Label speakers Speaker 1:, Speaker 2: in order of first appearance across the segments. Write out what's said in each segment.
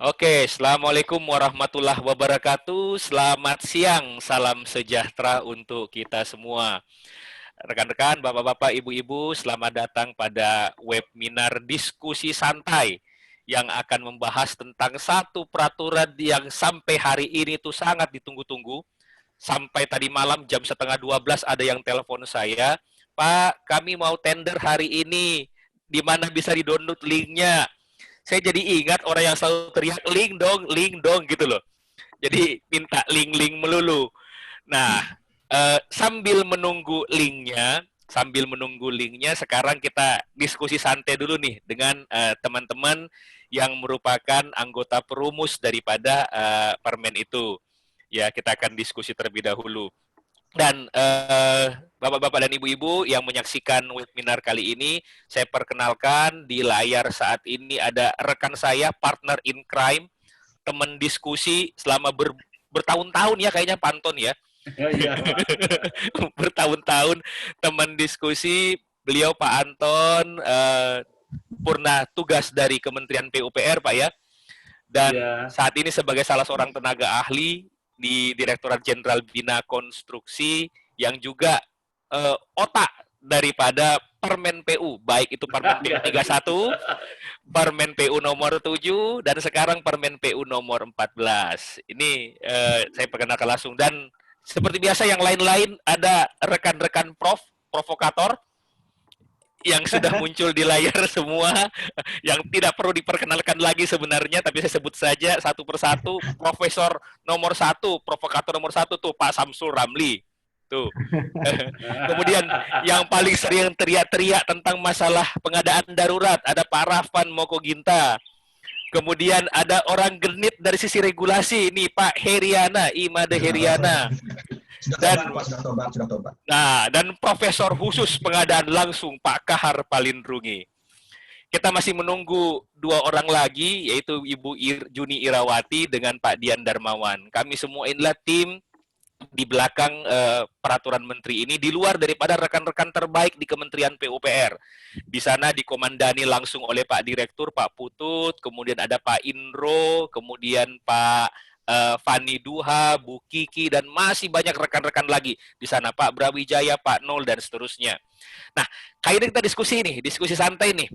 Speaker 1: Oke, Assalamualaikum warahmatullahi wabarakatuh. Selamat siang, salam sejahtera untuk kita semua. Rekan-rekan, bapak-bapak, ibu-ibu, selamat datang pada webinar diskusi santai yang akan membahas tentang satu peraturan yang sampai hari ini tuh sangat ditunggu-tunggu. Sampai tadi malam jam setengah 12 ada yang telepon saya, Pak, kami mau tender hari ini, di mana bisa di-download linknya. Saya jadi ingat orang yang selalu teriak link dong gitu loh. Jadi minta link melulu. Nah, sambil menunggu linknya, sekarang kita diskusi santai dulu nih dengan teman-teman yang merupakan anggota perumus daripada permen itu. Ya, kita akan diskusi terlebih dahulu. Dan bapak-bapak dan ibu-ibu yang menyaksikan webinar kali ini, saya perkenalkan di layar saat ini ada rekan saya, partner in crime, teman diskusi selama bertahun-tahun ya kayaknya Panton ya.
Speaker 2: Iya, Pak.
Speaker 1: Bertahun-tahun teman diskusi beliau Pak Anton, purna tugas dari Kementerian PUPR Pak ya. Dan
Speaker 2: Iya.
Speaker 1: saat ini sebagai salah seorang tenaga ahli di Direktorat Jenderal Bina Konstruksi yang juga otak daripada Permen PU, baik itu Permen PU
Speaker 2: Enggak gitu.
Speaker 1: 31, Permen PU nomor 7, dan sekarang Permen PU nomor 14. Ini saya perkenalkan langsung. Dan seperti biasa yang lain-lain ada rekan-rekan provokator yang sudah muncul di layar semua, yang tidak perlu diperkenalkan lagi sebenarnya, tapi saya sebut saja satu persatu. Profesor nomor satu, provokator nomor satu tuh Pak Samsul Ramli. Tuh. Kemudian yang paling sering teriak-teriak tentang masalah pengadaan darurat ada Pak Rafan Mokoginta. Kemudian ada orang genit dari sisi regulasi ini Pak Heriana, Imade Heriana. Dan profesor khusus pengadaan langsung Pak Kahar Palindrungi. Kita masih menunggu dua orang lagi, yaitu Ibu Juni Irawati dengan Pak Dian Darmawan. Kami semua inilah tim di belakang peraturan menteri ini, di luar daripada rekan-rekan terbaik di Kementerian PUPR. Di sana dikomandani langsung oleh Pak Direktur, Pak Putut, kemudian ada Pak Indro, kemudian Pak Fani Duha, Bu Kiki, dan masih banyak rekan-rekan lagi di sana, Pak Brawijaya, Pak Nol, dan seterusnya. Nah, kayaknya kita diskusi nih, diskusi santai nih.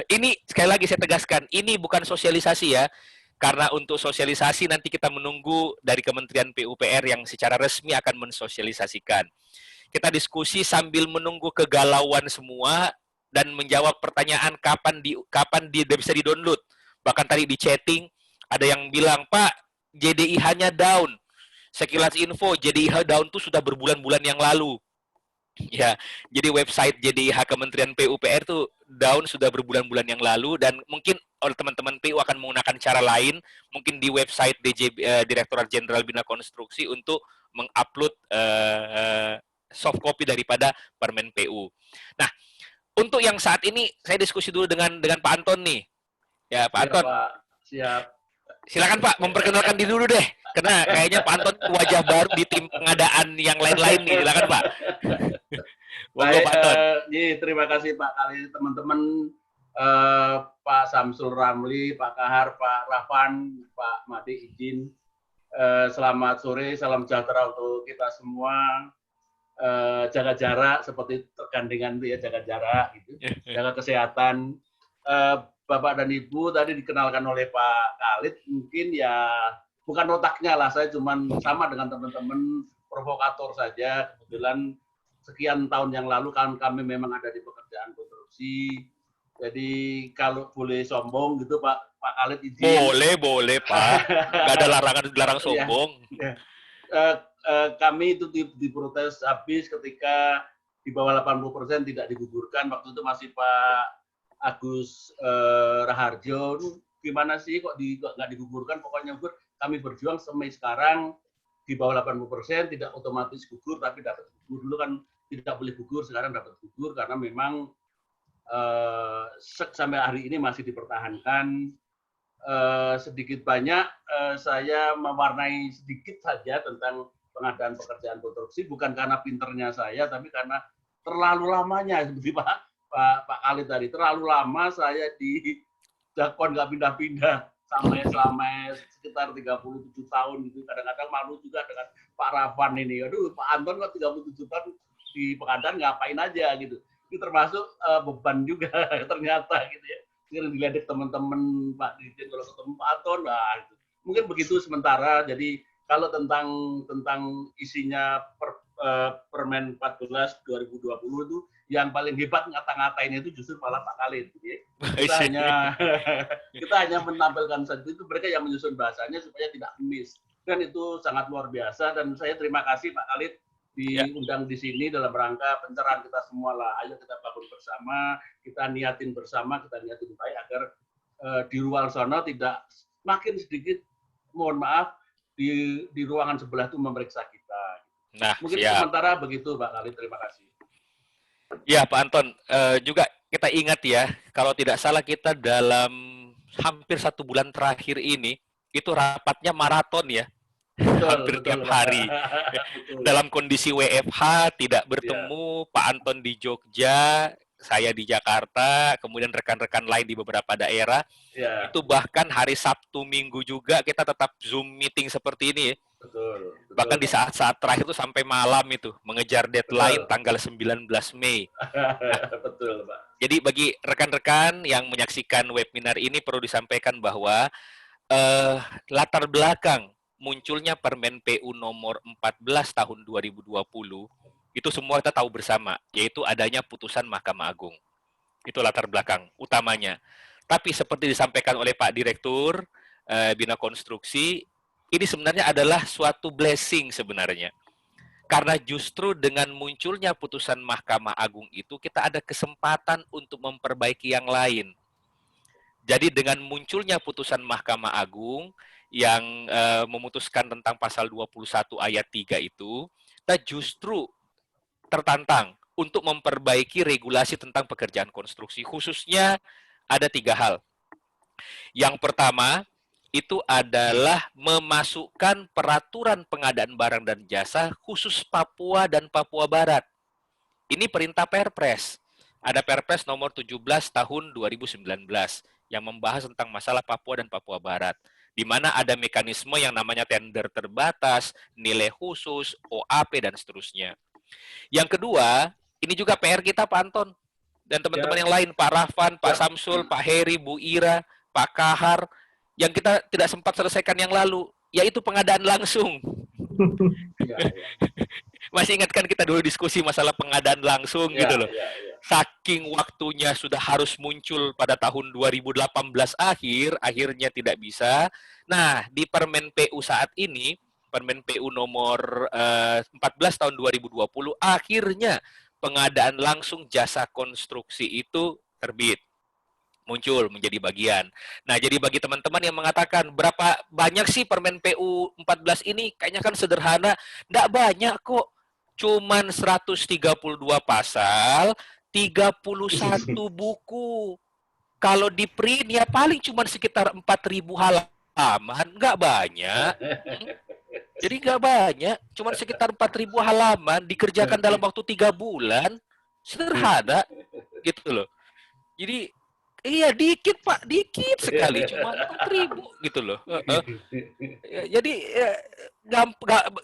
Speaker 1: Ini sekali lagi saya tegaskan, ini bukan sosialisasi ya, karena untuk sosialisasi nanti kita menunggu dari Kementerian PUPR yang secara resmi akan mensosialisasikan. Kita diskusi sambil menunggu kegalauan semua dan menjawab pertanyaan kapan bisa di-download. Bahkan tadi di chatting ada yang bilang, Pak, JDIH-nya down. Sekilas info, JDIH down tuh sudah berbulan-bulan yang lalu. Ya, jadi website JDIH Kementerian PUPR itu down sudah berbulan-bulan yang lalu, dan mungkin oleh teman-teman PU akan menggunakan cara lain, mungkin di website Direktorat Jenderal Bina Konstruksi untuk mengupload soft copy daripada Permen PU. Nah, untuk yang saat ini saya diskusi dulu dengan Pak Anton nih. Ya, Pak
Speaker 2: Iya,
Speaker 1: Anton.
Speaker 2: Pak. Siap.
Speaker 1: Silakan Pak, memperkenalkan diri dulu deh. Karena kayaknya Pak Anton wajah baru di tim pengadaan yang lain-lain nih. Silakan Pak.
Speaker 2: Baik, terima kasih Pak kali teman-teman, Pak Samsul Ramli, Pak Kahar, Pak Rafan, Pak Madi izin. Selamat sore, salam sejahtera untuk kita semua. Jaga jarak seperti tergandengan itu ya, jaga jarak gitu, jaga kesehatan. Bapak dan Ibu tadi dikenalkan oleh Pak Khalid, mungkin ya bukan otaknya lah, saya cuma sama dengan teman-teman provokator saja. Kebetulan sekian tahun yang lalu kan kami memang ada di pekerjaan konstruksi. Jadi kalau boleh sombong gitu Pak Khalid izin.
Speaker 1: Boleh Pak. Nggak ada larang sombong.
Speaker 2: Kami itu diprotes habis ketika di bawah 80% tidak digugurkan. Waktu itu masih Pak Agus Raharjo. Gimana sih kok nggak digugurkan? Pokoknya kami berjuang sampai sekarang di bawah 80%, tidak otomatis gugur, tapi dapat gugur. Dulu kan tidak boleh gugur, sekarang dapat gugur karena memang sampai hari ini masih dipertahankan. Sedikit banyak saya mewarnai sedikit saja tentang pengadaan pekerjaan konstruksi, bukan karena pinternya saya, tapi karena terlalu lamanya, seperti Pak Khalid tadi, terlalu lama saya di Jakpon nggak pindah-pindah. sampai sekitar 37 tahun gitu. Kadang-kadang malu juga dengan Pak Rafan ini. Aduh, Pak Anton kok 37 tahun di pengadaan ngapain aja gitu. Itu termasuk beban juga ternyata gitu ya. Sering diledek teman-teman Pak Dirjen kalau ketemu Pak Anton, nah gitu. Mungkin begitu sementara. Jadi kalau tentang isinya Permen 14 2020 itu yang paling hebat ngata-ngatain itu justru malah Pak Khalid. Gitu ya. Kita hanya menampilkan satu itu, mereka yang menyusun bahasanya supaya tidak miss. Dan itu sangat luar biasa, dan saya terima kasih Pak Khalid diundang di sini dalam rangka pencerahan kita semua lah. Ayo kita bangun bersama, kita niatin bersama, kita niatin baik agar di luar sana tidak makin sedikit, mohon maaf, di ruangan sebelah itu memeriksa kita.
Speaker 1: Nah,
Speaker 2: mungkin sementara begitu Pak Khalid, terima kasih.
Speaker 1: Ya Pak Anton, juga kita ingat ya, kalau tidak salah kita dalam hampir 1 bulan terakhir ini, itu rapatnya maraton ya. Hampir tiap hari. Dalam kondisi WFH, tidak bertemu, Pak Anton di Jogja, saya di Jakarta, kemudian rekan-rekan lain di beberapa daerah. Itu bahkan hari Sabtu Minggu juga kita tetap Zoom meeting seperti ini ya.
Speaker 2: Betul.
Speaker 1: Bahkan di saat-saat terakhir itu sampai malam itu, mengejar deadline tanggal 19 Mei.
Speaker 2: Betul, Pak.
Speaker 1: Jadi bagi rekan-rekan yang menyaksikan webinar ini perlu disampaikan bahwa latar belakang munculnya Permen PU nomor 14 tahun 2020 itu semua kita tahu bersama, yaitu adanya putusan Mahkamah Agung. Itu latar belakang utamanya. Tapi seperti disampaikan oleh Pak Direktur Bina Konstruksi, ini sebenarnya adalah suatu blessing sebenarnya. Karena justru dengan munculnya putusan Mahkamah Agung itu, kita ada kesempatan untuk memperbaiki yang lain. Jadi dengan munculnya putusan Mahkamah Agung yang memutuskan tentang pasal 21 ayat 3 itu, kita justru tertantang untuk memperbaiki regulasi tentang pekerjaan konstruksi. Khususnya ada 3 hal. Yang pertama, itu adalah memasukkan peraturan pengadaan barang dan jasa khusus Papua dan Papua Barat. Ini perintah Perpres. Ada Perpres nomor 17 tahun 2019 yang membahas tentang masalah Papua dan Papua Barat, di mana ada mekanisme yang namanya tender terbatas, nilai khusus, OAP, dan seterusnya. Yang kedua, ini juga PR kita Pak Anton, dan teman-teman yang lain, Pak Rafan, Pak Samsul, Pak Heri, Bu Ira, Pak Kahar, yang kita tidak sempat selesaikan yang lalu, yaitu pengadaan langsung. Masih ingat kan kita dulu diskusi masalah pengadaan langsung gitu loh. Saking waktunya sudah harus muncul pada tahun 2018 akhirnya tidak bisa. Nah, di Permen PU saat ini, Permen PU nomor 14 tahun 2020, akhirnya pengadaan langsung jasa konstruksi itu terbit. Muncul menjadi bagian. Nah, jadi bagi teman-teman yang mengatakan berapa banyak sih Permen PU 14 ini, kayaknya kan sederhana. Nggak banyak kok. Cuman 132 pasal, 31 buku. Kalau di print ya paling cuma sekitar 4.000 halaman, nggak banyak. Jadi nggak banyak, cuma sekitar 4.000 halaman, dikerjakan dalam waktu 3 bulan, sederhana gitu loh. Jadi iya dikit Pak, dikit sekali, cuma 4.000 gitu loh. Jadi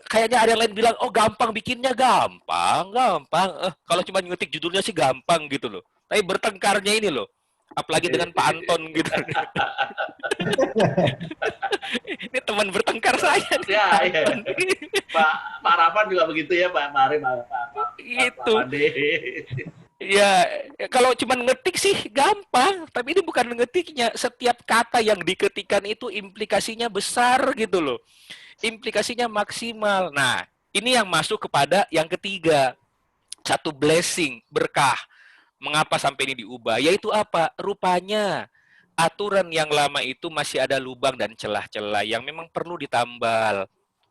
Speaker 1: kayaknya ada yang lain bilang, oh gampang bikinnya, gampang. Kalau cuma ngetik judulnya sih gampang gitu loh. Tapi bertengkarnya ini loh, apalagi dengan Pak Anton gitu. Ini teman bertengkar saya.
Speaker 2: Ya. Pak Rafan juga begitu ya Pak. Mari Pak.
Speaker 1: Gitu. Ya, kalau cuma ngetik sih gampang, tapi ini bukan ngetiknya. Setiap kata yang diketikkan itu implikasinya besar gitu loh. Implikasinya maksimal. Nah, ini yang masuk kepada yang ketiga. Satu blessing, berkah. Mengapa sampai ini diubah? Yaitu apa? Rupanya aturan yang lama itu masih ada lubang dan celah-celah yang memang perlu ditambal.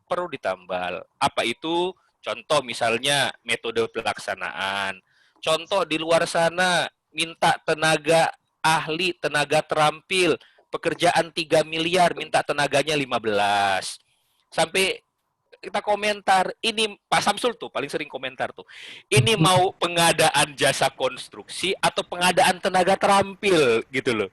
Speaker 1: Perlu ditambal. Apa itu? Contoh misalnya metode pelaksanaan. Contoh di luar sana minta tenaga ahli, tenaga terampil, pekerjaan 3 miliar, minta tenaganya 15. Sampai kita komentar, ini Pak Samsul tuh paling sering komentar tuh. Ini mau pengadaan jasa konstruksi atau pengadaan tenaga terampil gitu loh.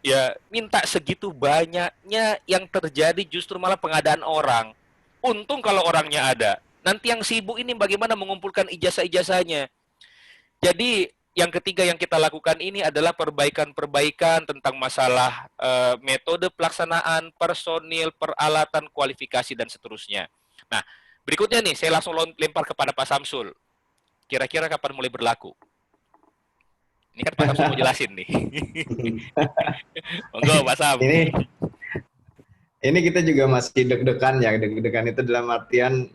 Speaker 1: ya minta segitu banyaknya yang terjadi justru malah pengadaan orang. Untung kalau orangnya ada. Nanti yang sibuk ini bagaimana mengumpulkan ijazah-ijazahnya. Jadi yang ketiga yang kita lakukan ini adalah perbaikan-perbaikan tentang masalah metode pelaksanaan, personil, peralatan, kualifikasi, dan seterusnya. Nah, berikutnya nih, saya langsung lempar kepada Pak Samsul. Kira-kira kapan mulai berlaku? Ini kan Pak Samsul mau jelasin nih. Monggo, Pak Sam.
Speaker 3: Ini kita juga masih deg-degan ya. Deg-degan itu dalam artian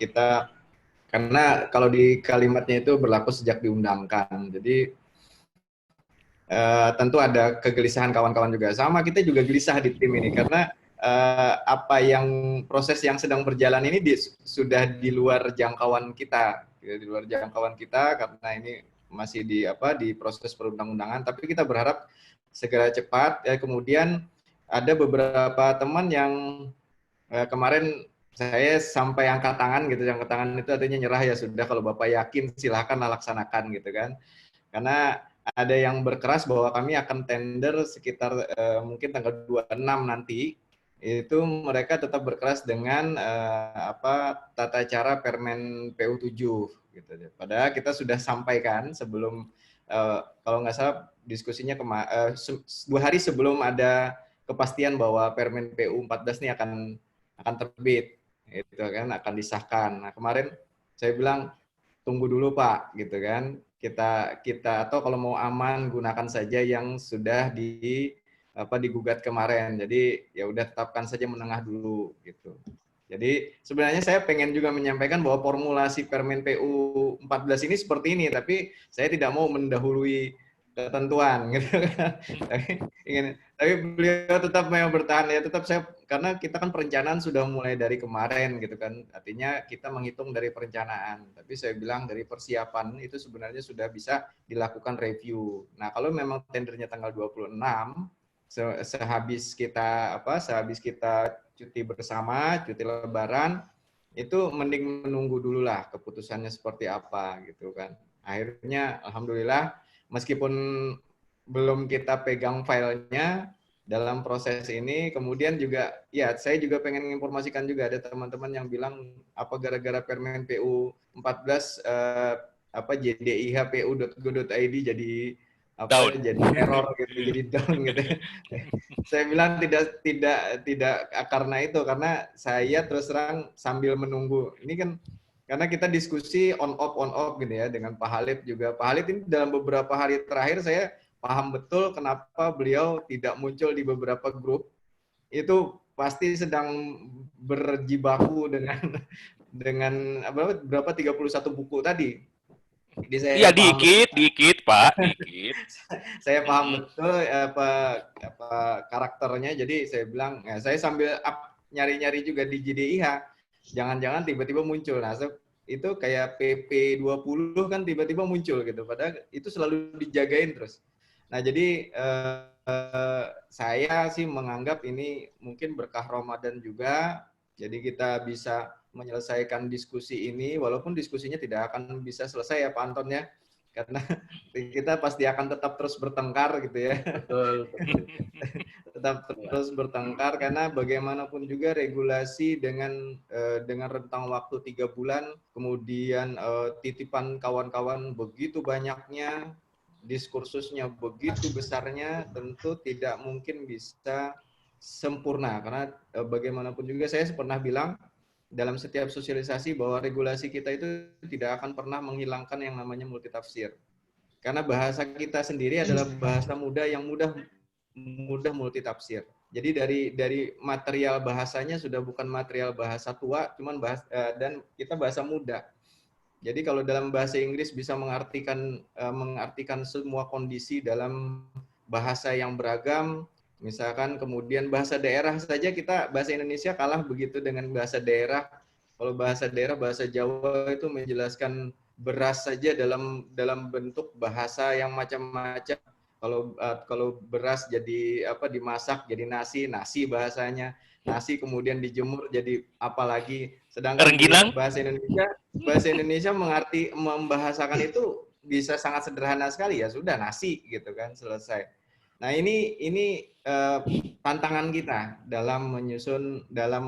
Speaker 3: kita, karena kalau di kalimatnya itu berlaku sejak diundangkan. Jadi tentu ada kegelisahan kawan-kawan juga. Sama, kita juga gelisah di tim ini karena proses yang sedang berjalan ini sudah di luar jangkauan kita, di luar jangkauan kita karena ini masih di proses perundang-undangan. Tapi kita berharap segera cepat. Kemudian ada beberapa teman yang kemarin saya sampai angkat tangan gitu. Angkat tangan itu artinya nyerah, ya sudah, kalau Bapak yakin silahkan laksanakan gitu kan. Karena ada yang berkeras bahwa kami akan tender sekitar mungkin tanggal 26 nanti. Itu mereka tetap berkeras dengan tata cara Permen PU 7 gitu. Padahal kita sudah sampaikan sebelum kalau nggak salah diskusinya 2 hari sebelum ada kepastian bahwa Permen PU 14 ini akan terbit, itu kan, akan disahkan. Nah, kemarin saya bilang tunggu dulu Pak, gitu kan. Kita atau kalau mau aman gunakan saja yang sudah digugat kemarin. Jadi ya udah tetapkan saja menengah dulu gitu. Jadi sebenarnya saya pengen juga menyampaikan bahwa formulasi Permen PU 14 ini seperti ini, tapi saya tidak mau mendahului ketentuan gitu kan. Tapi beliau tetap mau bertahan ya, tetap saya, karena kita kan perencanaan sudah mulai dari kemarin gitu kan. Artinya kita menghitung dari perencanaan. Tapi saya bilang dari persiapan itu sebenarnya sudah bisa dilakukan review. Nah, kalau memang tendernya tanggal 26 sehabis kita cuti bersama, cuti lebaran, itu mending menunggu dulu lah keputusannya seperti apa gitu kan. Akhirnya alhamdulillah meskipun belum kita pegang filenya dalam proses ini, kemudian juga ya saya juga pengen menginformasikan juga, ada teman-teman yang bilang apa gara-gara Permen PU 14 jdihpu.go.id jadi
Speaker 1: down.
Speaker 3: jadi error gitu, jadi down gitu. Saya bilang tidak karena itu, karena saya terus terang sambil menunggu. Ini kan karena kita diskusi on off gitu ya dengan Pak Halid juga. Pak Halid ini dalam beberapa hari terakhir saya paham betul kenapa beliau tidak muncul di beberapa grup. Itu pasti sedang berjibaku dengan berapa 31 buku tadi.
Speaker 1: Iya, dikit Pak, dikit.
Speaker 3: Saya paham betul karakternya, jadi saya bilang, ya, saya sambil nyari-nyari juga di JDIH, jangan-jangan tiba-tiba muncul. Nah, itu kayak PP 20 kan tiba-tiba muncul gitu, padahal itu selalu dijagain terus. Nah, jadi saya sih menganggap ini mungkin berkah Ramadan juga, jadi kita bisa menyelesaikan diskusi ini, walaupun diskusinya tidak akan bisa selesai ya Pak Anton ya, karena kita pasti akan tetap terus bertengkar gitu ya.
Speaker 2: Betul.
Speaker 3: Tetap terus bertengkar karena bagaimanapun juga regulasi dengan rentang waktu 3 bulan, kemudian titipan kawan-kawan begitu banyaknya, diskursusnya begitu besarnya, tentu tidak mungkin bisa sempurna, karena bagaimanapun juga saya pernah bilang dalam setiap sosialisasi bahwa regulasi kita itu tidak akan pernah menghilangkan yang namanya multitafsir. Karena bahasa kita sendiri adalah bahasa muda yang mudah multitafsir. Jadi dari material bahasanya sudah bukan material bahasa tua, cuman dan kita bahasa muda. Jadi kalau dalam bahasa Inggris bisa mengartikan semua kondisi dalam bahasa yang beragam. Misalkan kemudian bahasa daerah saja, kita bahasa Indonesia kalah begitu dengan bahasa daerah. Kalau bahasa daerah, bahasa Jawa itu menjelaskan beras saja dalam bentuk bahasa yang macam-macam. Kalau beras jadi dimasak jadi nasi bahasanya. Nasi kemudian dijemur jadi apa lagi. Sedangkan bahasa Indonesia membahasakan itu bisa sangat sederhana sekali, ya sudah nasi gitu kan, selesai. Nah, ini tantangan kita dalam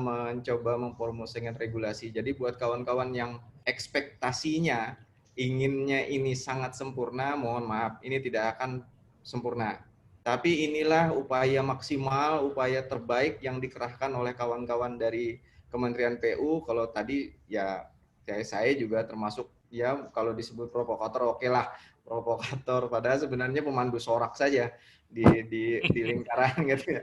Speaker 3: mencoba mempromosikan regulasi. Jadi buat kawan-kawan yang ekspektasinya inginnya ini sangat sempurna, mohon maaf, ini tidak akan sempurna. Tapi inilah upaya maksimal, upaya terbaik yang dikerahkan oleh kawan-kawan dari Kementerian PU. Kalau tadi ya saya juga termasuk ya kalau disebut provokator, oke lah provokator, padahal sebenarnya pemandu sorak saja di lingkaran gitu ya.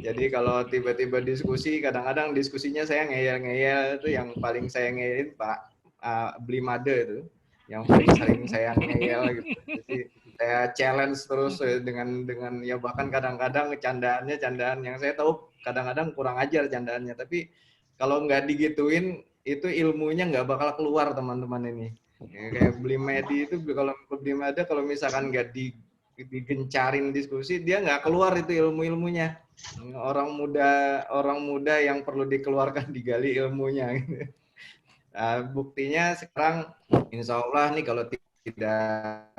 Speaker 3: Jadi kalau tiba-tiba diskusi, kadang-kadang diskusinya saya ngeyel-ngeyel, itu yang paling saya ngeyelin Pak Blimade itu, yang paling sering saya ngeyel gitu. Jadi saya challenge terus dengan ya bahkan kadang-kadang candaan yang saya tahu kadang-kadang kurang ajar candaannya, tapi kalau nggak digituin itu ilmunya nggak bakal keluar teman-teman ini. Ya, kayak Blimade itu kalau misalkan nggak digencarin diskusi, dia nggak keluar itu ilmu-ilmunya. Orang muda yang perlu dikeluarkan, digali ilmunya. Nah, buktinya sekarang insya Allah nih kalau tidak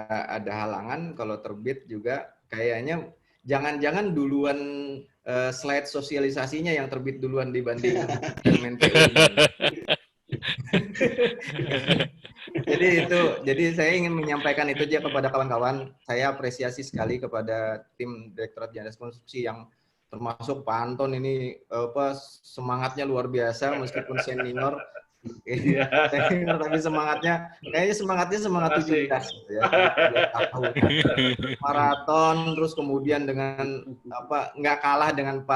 Speaker 3: ada halangan, kalau terbit juga kayaknya jangan-jangan duluan slide sosialisasinya yang terbit duluan dibanding Permen PU ini. Jadi saya ingin menyampaikan itu aja kepada kawan-kawan. Saya apresiasi sekali kepada tim Direktorat Jenderal Konstruksi yang termasuk Pak Anton ini semangatnya luar biasa meskipun senior. Senior tapi kayaknya semangatnya semangat 17 gitu ya. 17 tahun. Maraton terus kemudian dengan nggak kalah dengan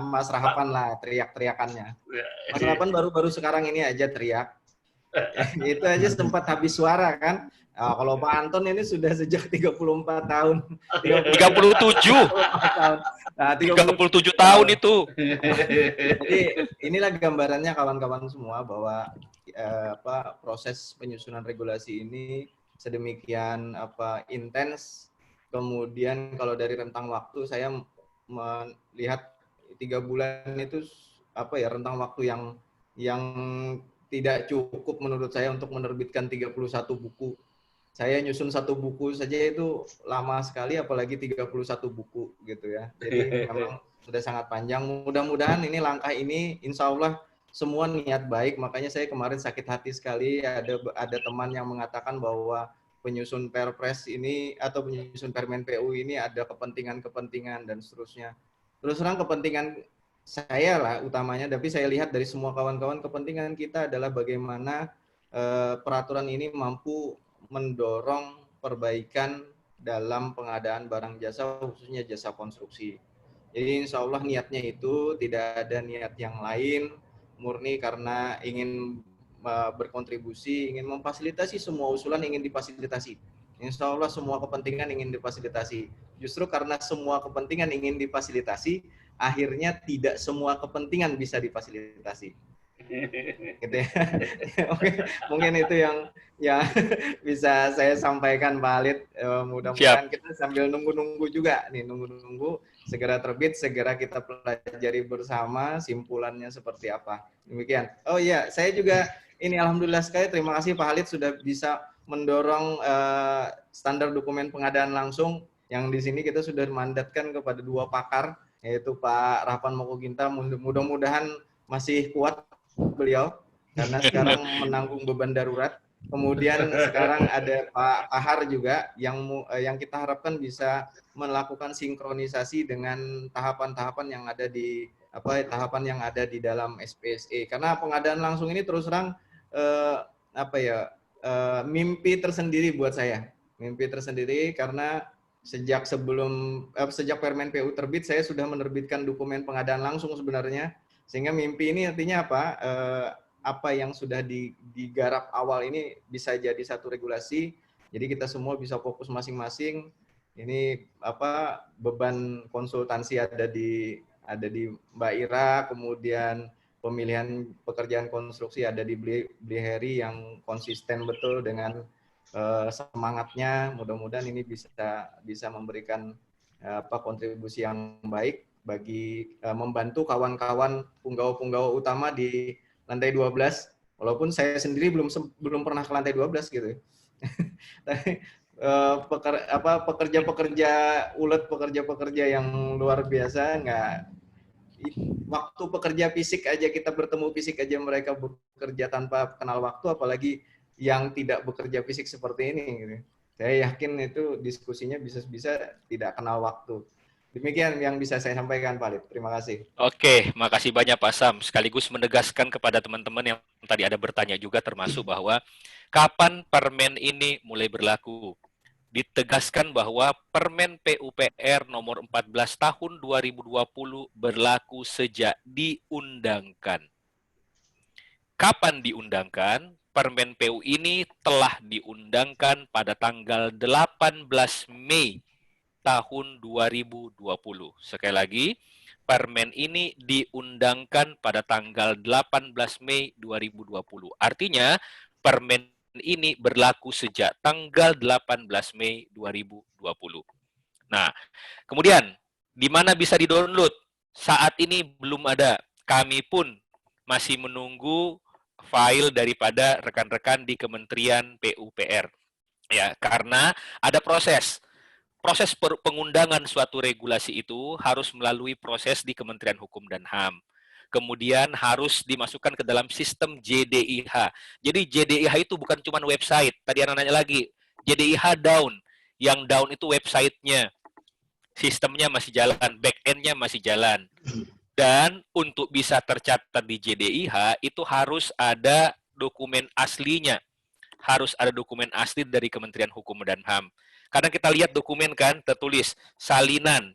Speaker 3: Mas Rahpan lah teriak-teriakannya. Mas Rahpan baru sekarang ini aja teriak. Itu aja sempat habis suara kan. Nah, kalau Pak Anton ini sudah sejak 34 tahun.
Speaker 1: 37.
Speaker 3: Nah,
Speaker 1: 37 tahun itu.
Speaker 3: Jadi inilah gambarannya kawan-kawan semua bahwa proses penyusunan regulasi ini sedemikian intens. Kemudian kalau dari rentang waktu saya melihat 3 bulan itu rentang waktu yang tidak cukup menurut saya untuk menerbitkan 31 buku. Saya nyusun 1 buku saja itu lama sekali, apalagi 31 buku gitu ya. Jadi memang sudah sangat panjang. Mudah-mudahan ini langkah ini insya Allah semua niat baik. Makanya saya kemarin sakit hati sekali ada teman yang mengatakan bahwa penyusun Perpres ini atau penyusun Permen PU ini ada kepentingan-kepentingan dan seterusnya. Terus terang kepentingan saya lah utamanya, tapi saya lihat dari semua kawan-kawan kepentingan kita adalah bagaimana peraturan ini mampu mendorong perbaikan dalam pengadaan barang jasa, khususnya jasa konstruksi. Jadi insya Allah niatnya itu tidak ada niat yang lain, murni karena ingin berkontribusi, ingin memfasilitasi semua usulan, ingin difasilitasi. Insya Allah semua kepentingan ingin difasilitasi. Justru karena semua kepentingan ingin difasilitasi, akhirnya tidak semua kepentingan bisa difasilitasi. Gitu ya. Mungkin itu yang bisa saya sampaikan Pak Halid. Mudah-mudahan kita sambil nunggu-nunggu juga nih, nunggu segera terbit, segera kita pelajari bersama simpulannya seperti apa. Demikian. Oh iya, saya juga ini alhamdulillah sekali terima kasih Pak Halid sudah bisa mendorong standar dokumen pengadaan langsung yang di sini kita sudah mandatkan kepada 2 pakar, yaitu Pak Rahpan Mokoginta. Mudah-mudahan masih kuat beliau karena sekarang menanggung beban darurat. Kemudian sekarang ada Pak Kahar juga yang kita harapkan bisa melakukan sinkronisasi dengan tahapan-tahapan yang ada di dalam SPSE. Karena pengadaan langsung ini terus terang mimpi tersendiri buat saya. Mimpi tersendiri karena sejak Permen PU terbit saya sudah menerbitkan dokumen pengadaan langsung sebenarnya. Sehingga mimpi ini artinya apa yang sudah digarap awal ini bisa jadi satu regulasi. Jadi kita semua bisa fokus masing-masing. Ini beban konsultansi ada di Mbak Ira, kemudian pemilihan pekerjaan konstruksi ada di Bli Heri yang konsisten betul dengan semangatnya. Mudah-mudahan ini bisa memberikan kontribusi yang baik bagi membantu kawan-kawan punggawa-punggawa utama di lantai 12, walaupun saya sendiri belum pernah ke lantai 12 gitu. pekerja-pekerja ulet, pekerja-pekerja yang luar biasa, waktu pekerja fisik aja, kita bertemu fisik aja mereka bekerja tanpa kenal waktu, apalagi yang tidak bekerja fisik seperti ini gitu. Saya yakin itu diskusinya bisa tidak kenal waktu. Demikian yang bisa saya sampaikan, Pak Lid. Terima kasih.
Speaker 1: Oke, makasih banyak Pak Sam. Sekaligus menegaskan kepada teman-teman yang tadi ada bertanya juga, termasuk bahwa kapan permen ini mulai berlaku. Ditegaskan bahwa Permen PUPR nomor 14 tahun 2020 berlaku sejak diundangkan. Kapan diundangkan? Permen PU ini telah diundangkan pada tanggal 18 Mei tahun 2020. Sekali lagi, Permen ini diundangkan pada tanggal 18 Mei 2020. Artinya, Permen ini berlaku sejak tanggal 18 Mei 2020. Nah, kemudian di mana bisa di-download? Saat ini belum ada. Kami pun masih menunggu file daripada rekan-rekan di Kementerian PUPR. Ya, karena ada proses pengundangan suatu regulasi itu harus melalui proses di Kementerian Hukum dan HAM. Kemudian harus dimasukkan ke dalam sistem JDIH. Jadi JDIH itu bukan cuma website. Tadi anak nanya lagi, JDIH down. Yang down itu websitenya. Sistemnya masih jalan, back-end-nya masih jalan. Dan untuk bisa tercatat di JDIH, itu harus ada dokumen aslinya. Harus ada dokumen asli dari Kementerian Hukum dan HAM. Kadang kita lihat dokumen kan, tertulis salinan.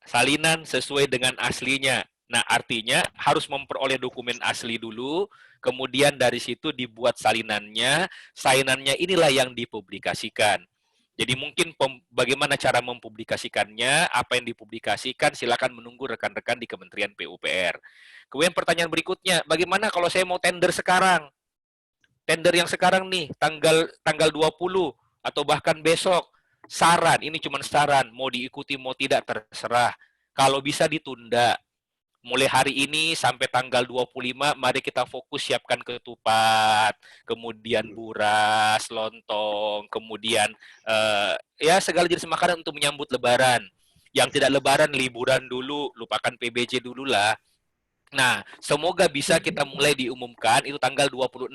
Speaker 1: Salinan sesuai dengan aslinya. Nah, artinya harus memperoleh dokumen asli dulu, kemudian dari situ dibuat salinannya. Salinannya inilah yang dipublikasikan. Jadi mungkin bagaimana cara mempublikasikannya, apa yang dipublikasikan, silakan menunggu rekan-rekan di Kementerian PUPR. Kemudian pertanyaan berikutnya, bagaimana kalau saya mau tender sekarang? Tender yang sekarang nih, tanggal 20 atau bahkan besok. Saran, ini cuma saran, mau diikuti mau tidak terserah. Kalau bisa ditunda. Mulai hari ini sampai tanggal 25, mari kita fokus siapkan ketupat, kemudian buras, lontong, kemudian ya segala jenis makanan untuk menyambut lebaran. Yang tidak lebaran, liburan dulu, lupakan PBJ dulu lah. Nah, semoga bisa kita mulai diumumkan itu tanggal 26.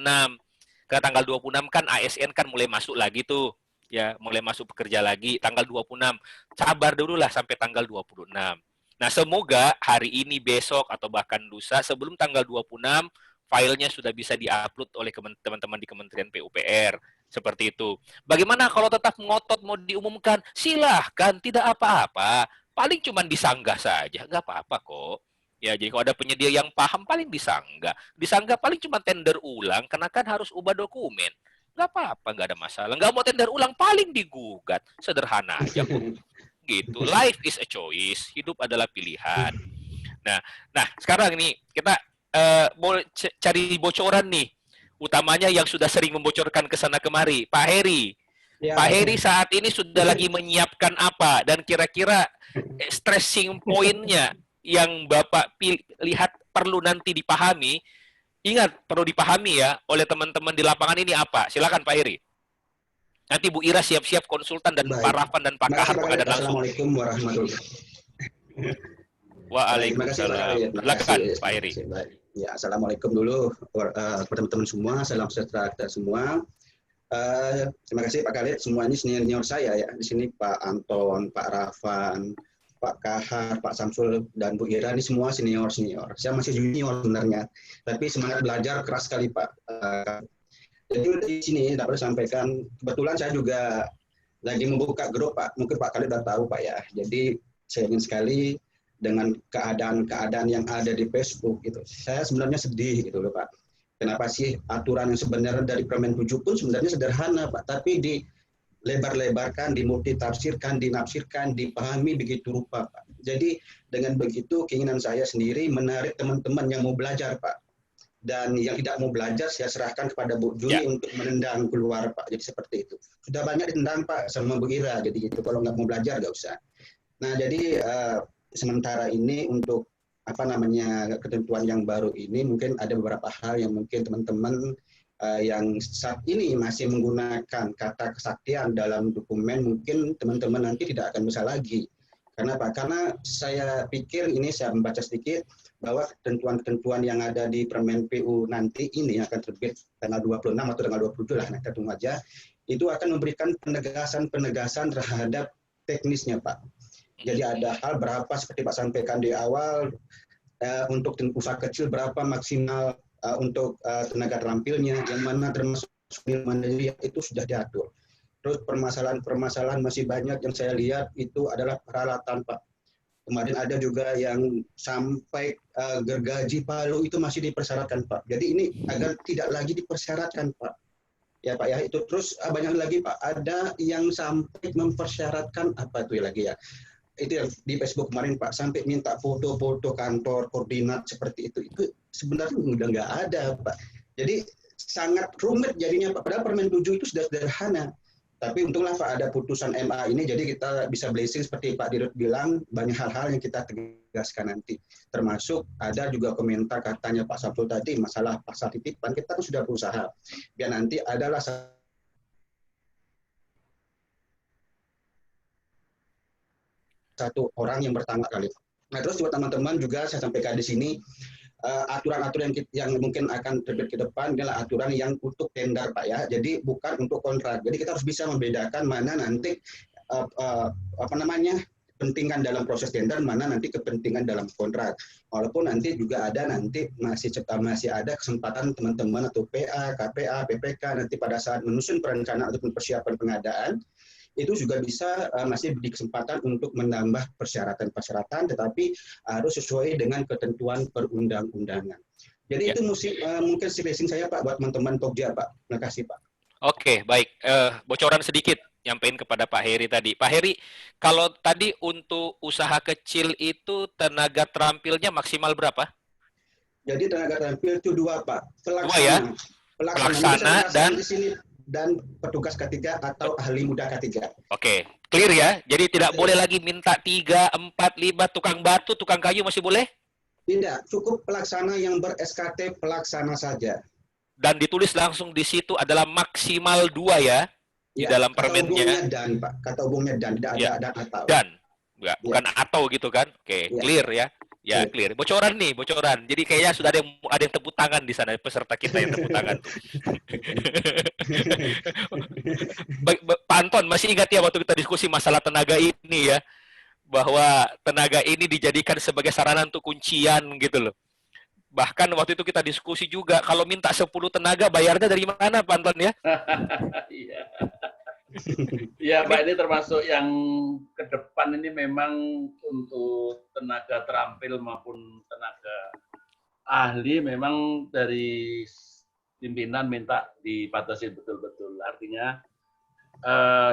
Speaker 1: Karena tanggal 26 kan ASN kan mulai masuk lagi tuh. Ya, mulai masuk bekerja lagi tanggal 26. Sabar dulu lah sampai tanggal 26. Nah, semoga hari ini, besok, atau bahkan lusa, sebelum tanggal 26, filenya sudah bisa di-upload oleh teman-teman di Kementerian PUPR. Seperti itu. Bagaimana kalau tetap ngotot mau diumumkan? Silahkan, tidak apa-apa. Paling cuma disanggah saja, nggak apa-apa kok. Ya, jadi kalau ada penyedia yang paham, paling disanggah. Disanggah paling cuma tender ulang, karena kan harus ubah dokumen. Nggak apa-apa, nggak ada masalah. Nggak mau tender ulang, paling digugat. Sederhana aja kok. Gitu. Life is a choice. Hidup adalah pilihan. Nah, sekarang ini kita mau cari bocoran nih. Utamanya yang sudah sering membocorkan ke sana kemari. Pak Heri. Ya, Pak Heri saat ini sudah lagi menyiapkan apa? Dan kira-kira stressing point-nya yang Bapak lihat perlu nanti dipahami. Ingat, perlu dipahami ya oleh teman-teman di lapangan ini apa? Silakan Pak Heri. Nanti Bu Ira siap-siap konsultan dan Pak Rafan dan Pak Kahar pengadaan langsung.
Speaker 4: Assalamualaikum warahmatullahi wabarakatuh.
Speaker 1: Waalaikumsalam. Silakan Pak Heri.
Speaker 4: Ya, assalamualaikum dulu teman-teman semua. Salam sejahtera kita semua. Terima kasih Pak Khalid. Semua ini senior saya ya. Di sini Pak Anton, Pak Rafan, Pak Kahar, Pak Samsul dan Bu Ira ini semua senior. Saya masih junior sebenarnya, tapi semangat belajar keras sekali Pak. Jadi di sini dapat sampaikan, kebetulan saya juga lagi membuka grup Pak, mungkin Pak Khalid sudah tahu Pak ya. Jadi saya ingin sekali dengan keadaan yang ada di Facebook gitu. Saya sebenarnya sedih gitu loh Pak. Kenapa sih aturan yang sebenarnya dari Permen 7 pun sebenarnya sederhana Pak, tapi dilebar-lebarkan, dimultitafsirkan, dinafsirkan, dipahami begitu rupa Pak. Jadi dengan begitu keinginan saya sendiri menarik teman-teman yang mau belajar Pak. Dan yang tidak mau belajar saya serahkan kepada Bu Juni untuk menendang keluar Pak. Jadi seperti itu. Sudah banyak ditendang Pak sama Bu Ira. Jadi gitu, kalau nggak mau belajar nggak usah. Nah jadi sementara ini untuk ketentuan yang baru ini mungkin ada beberapa hal yang mungkin teman-teman yang saat ini masih menggunakan kata kesaktian dalam dokumen, mungkin teman-teman nanti tidak akan bisa lagi. Kenapa? Karena saya pikir ini, saya membaca sedikit, bahwa ketentuan-ketentuan yang ada di Permen PU nanti ini yang akan terbit tanggal 26 atau tanggal 27 lah, kita tunggu aja, itu akan memberikan penegasan-penegasan terhadap teknisnya, Pak. Jadi ada hal berapa seperti Pak sampaikan di awal, untuk usaha kecil berapa maksimal untuk tenaga terampilnya, yang mana termasuk mandiri itu sudah diatur. Terus permasalahan masih banyak yang saya lihat itu adalah peralatan, Pak. Kemarin ada juga yang sampai gergaji palu itu masih dipersyaratkan, Pak. Jadi ini agar tidak lagi dipersyaratkan, Pak. Ya Pak ya, itu terus banyak lagi Pak, ada yang sampai mempersyaratkan apa itu lagi ya. Itu yang di Facebook kemarin Pak, sampai minta foto-foto kantor, koordinat seperti itu sebenarnya udah nggak ada Pak. Jadi sangat rumit jadinya Pak, padahal Permen 7 itu sudah sederhana. Tapi untunglah Pak ada putusan MA ini, jadi kita bisa blessing seperti Pak Dirut bilang, banyak hal-hal yang kita tegaskan nanti. Termasuk ada juga komentar katanya Pak Sabtu tadi, masalah pasal titipan, kita tuh sudah berusaha. Biar nanti adalah satu orang yang bertanggung kali. Nah terus buat teman-teman juga saya sampaikan di sini, aturan-aturan yang mungkin akan terbit ke depan adalah aturan yang untuk tender Pak ya. Jadi bukan untuk kontrak. Jadi kita harus bisa membedakan mana nanti kepentingan dalam proses tender, mana nanti kepentingan dalam kontrak. Walaupun nanti juga ada masih ada kesempatan teman-teman atau PA, KPA, PPK nanti pada saat menyusun perencanaan ataupun persiapan pengadaan itu juga bisa masih di kesempatan untuk menambah persyaratan-persyaratan, tetapi harus sesuai dengan ketentuan perundang-undangan. Jadi itu mungkin stressing saya Pak buat teman-teman Pokja Pak. Terima kasih Pak.
Speaker 1: Oke, baik. Bocoran sedikit nyampein kepada Pak Heri tadi. Pak Heri, kalau tadi untuk usaha kecil itu tenaga terampilnya maksimal berapa?
Speaker 4: Jadi tenaga terampil itu 2 Pak.
Speaker 1: Dua ya? Pelaksana dan
Speaker 4: di sini dan petugas K3 atau ahli muda K3.
Speaker 1: Oke, clear ya. Jadi tidak boleh lagi minta 3, 4, 5 tukang batu, tukang kayu masih boleh?
Speaker 4: Tidak, cukup pelaksana yang ber-SKT pelaksana saja.
Speaker 1: Dan ditulis langsung di situ adalah maksimal 2 ya, di dalam permennya.
Speaker 4: Kata umumnya dan, tidak ada dan atau.
Speaker 1: Dan, bukan atau gitu kan? Oke, clear ya. Ya, clear. Bocoran nih, bocoran. Jadi kayaknya sudah ada yang tepuk tangan di sana, peserta kita yang tepuk tangan. Pak Anton, masih ingat ya waktu kita diskusi masalah tenaga ini ya, bahwa tenaga ini dijadikan sebagai sarana untuk kuncian gitu loh. Bahkan waktu itu kita diskusi juga, kalau minta 10 tenaga, bayarnya dari mana Pak Anton ya?
Speaker 2: Iya. Ya, Pak, ini termasuk yang ke depan ini memang untuk tenaga terampil maupun tenaga ahli memang dari pimpinan minta dibatasi betul-betul. Artinya,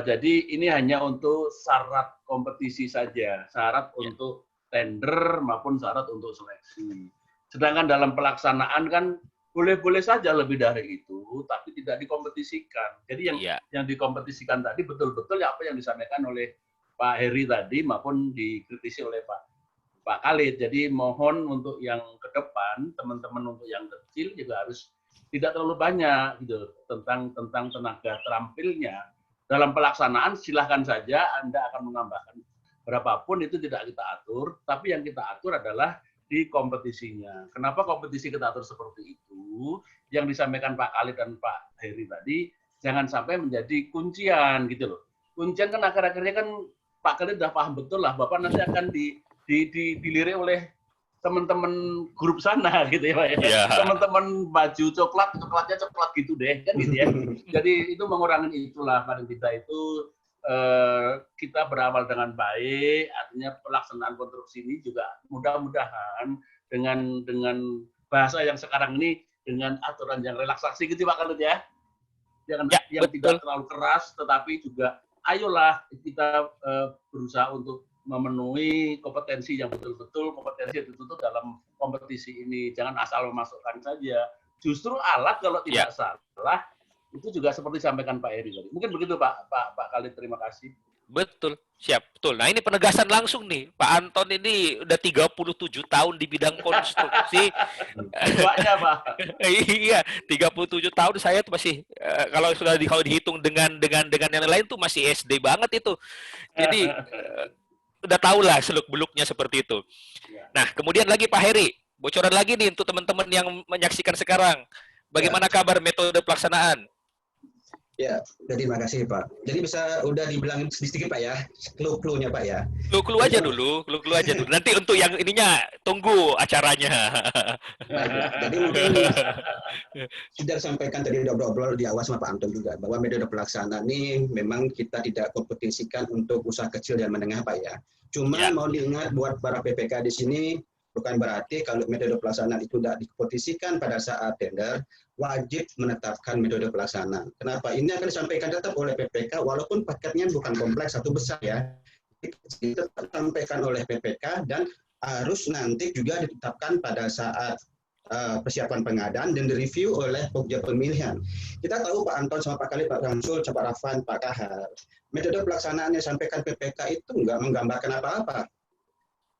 Speaker 2: jadi ini hanya untuk syarat kompetisi saja, syarat untuk tender maupun syarat untuk seleksi. Sedangkan dalam pelaksanaan kan boleh-boleh saja lebih dari itu, tapi tidak dikompetisikan. Jadi yang dikompetisikan tadi betul-betul apa yang disampaikan oleh Pak Heri tadi maupun dikritisi oleh Pak Khalid. Jadi mohon untuk yang ke depan, teman-teman untuk yang kecil juga harus tidak terlalu banyak gitu tentang tenaga terampilnya. Dalam pelaksanaan silahkan saja Anda akan menambahkan berapapun, itu tidak kita atur, tapi yang kita atur adalah di kompetisinya. Kenapa kompetisi kita atur seperti itu? Yang disampaikan Pak Khalid dan Pak Heri tadi, jangan sampai menjadi kuncian gitu loh. Kuncian kan akhir-akhirnya kan Pak Khalid sudah paham betul lah, Bapak nanti akan dilirik oleh teman-teman grup sana gitu ya Pak ya. Yeah. Teman-teman baju coklatnya coklat gitu deh, kan gitu ya. Jadi itu mengurangi itulah, paling tidak itu kita berawal dengan baik, artinya pelaksanaan konstruksi ini juga mudah-mudahan dengan bahasa yang sekarang ini dengan aturan yang relaksasi gitu Pak Khalid ya. Yang tidak terlalu keras, tetapi juga ayolah kita berusaha untuk memenuhi kompetensi yang betul-betul dalam kompetisi ini. Jangan asal memasukkan saja. Justru alat kalau tidak salah itu juga seperti disampaikan Pak Heri tadi. Mungkin begitu Pak Khalid, terima kasih.
Speaker 1: Betul, siap, betul. Nah, ini penegasan langsung nih. Pak Anton ini udah 37 tahun di bidang konstruksi.
Speaker 2: Tuanya, Pak.
Speaker 1: Iya, 37 tahun saya tuh masih kalau sudah kalau dihitung dengan yang lain tuh masih SD banget itu. Jadi udah tahu lah seluk-beluknya seperti itu. Nah, kemudian lagi Pak Heri, bocoran lagi nih untuk teman-teman yang menyaksikan sekarang. Bagaimana kabar metode pelaksanaan?
Speaker 4: Ya, jadi terima kasih Pak. Jadi bisa udah dibilangin sedikit Pak ya, clue-cluenya Pak ya.
Speaker 1: Clue aja dulu, clue aja dulu. Nanti untuk yang ininya tunggu acaranya.
Speaker 4: Baik, ya. Jadi mungkin sudah disampaikan tadi obrol di awal sama Pak Anton juga bahwa metode pelaksanaan ini memang kita tidak kompetisikan untuk usaha kecil dan menengah Pak ya. Cuma mau diingat buat para PPK di sini bukan berarti kalau metode pelaksanaan itu tidak dikompetisikan pada saat tender, wajib menetapkan metode pelaksanaan. Kenapa? Ini akan disampaikan tetap oleh PPK walaupun paketnya bukan kompleks atau besar ya. Itu disampaikan oleh PPK dan harus nanti juga ditetapkan pada saat persiapan pengadaan dan direview oleh Pokja Pemilihan. Kita tahu Pak Anton sama Pak Khalid, Pak Samsul, Pak Rafan, Pak Kahar, metode pelaksanaan yang disampaikan PPK itu nggak menggambarkan apa-apa.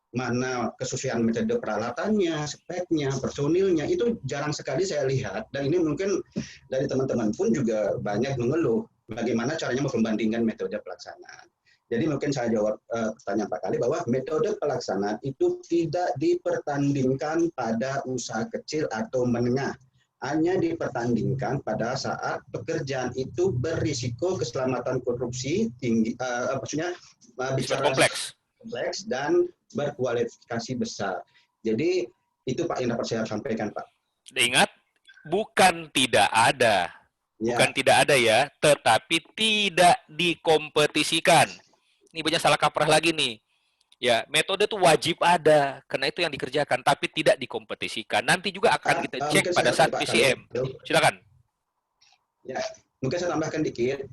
Speaker 4: Mana kesusian metode peralatannya, speknya, personilnya, itu jarang sekali saya lihat. Dan ini mungkin dari teman-teman pun juga banyak mengeluh bagaimana caranya membandingkan metode pelaksanaan. Jadi mungkin saya jawab pertanyaan Pak Kali bahwa metode pelaksanaan itu tidak dipertandingkan pada usaha kecil atau menengah. Hanya dipertandingkan pada saat pekerjaan itu berisiko keselamatan korupsi tinggi, maksudnya bicara kompleks dan berkualifikasi besar. Jadi itu Pak yang dapat saya sampaikan Pak.
Speaker 1: Ingat, bukan tidak ada.
Speaker 4: Ya.
Speaker 1: Bukan tidak ada ya, tetapi tidak dikompetisikan. Ini banyak salah kaprah lagi nih. Ya, metode itu wajib ada, karena itu yang dikerjakan, tapi tidak dikompetisikan. Nanti juga akan kita cek pada saat PCM. Silakan.
Speaker 4: Ya, mungkin saya tambahkan dikit,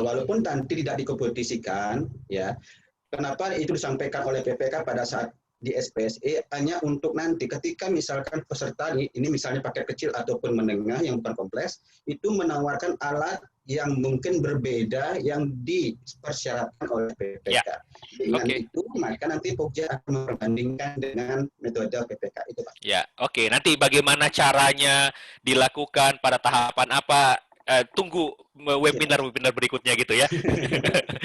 Speaker 4: walaupun nanti tidak dikompetisikan, ya, kenapa itu disampaikan oleh PPK pada saat di SPSE hanya untuk nanti ketika misalkan peserta ini misalnya paket kecil ataupun menengah yang bukan kompleks itu menawarkan alat yang mungkin berbeda yang dipersyaratkan oleh PPK. Ya. Dengan itu maka nanti Pokja akan membandingkan dengan metode PPK itu Pak.
Speaker 1: Ya, oke. Nanti bagaimana caranya dilakukan pada tahapan apa? Tunggu webinar berikutnya gitu ya.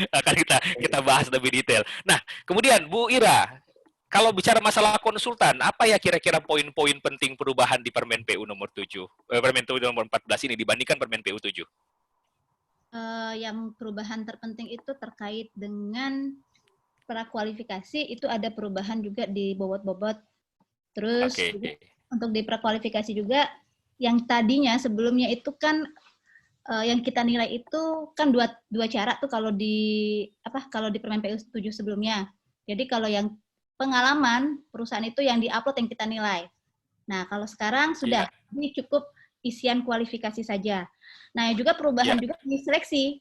Speaker 1: Akan kita bahas lebih detail. Nah, kemudian Bu Ira, kalau bicara masalah konsultan, apa ya kira-kira poin-poin penting perubahan di Permen PU nomor 7, Permen PU nomor 14 ini dibandingkan Permen PU 7?
Speaker 5: Yang perubahan terpenting itu terkait dengan prakualifikasi, itu ada perubahan juga di bobot-bobot. Terus untuk di prakualifikasi juga, yang tadinya sebelumnya itu kan yang kita nilai itu kan dua cara tuh kalau di Permen PU 7 sebelumnya. Jadi kalau yang pengalaman perusahaan itu yang diupload yang kita nilai. Nah, kalau sekarang sudah ini cukup isian kualifikasi saja. Nah, juga perubahan juga di seleksi.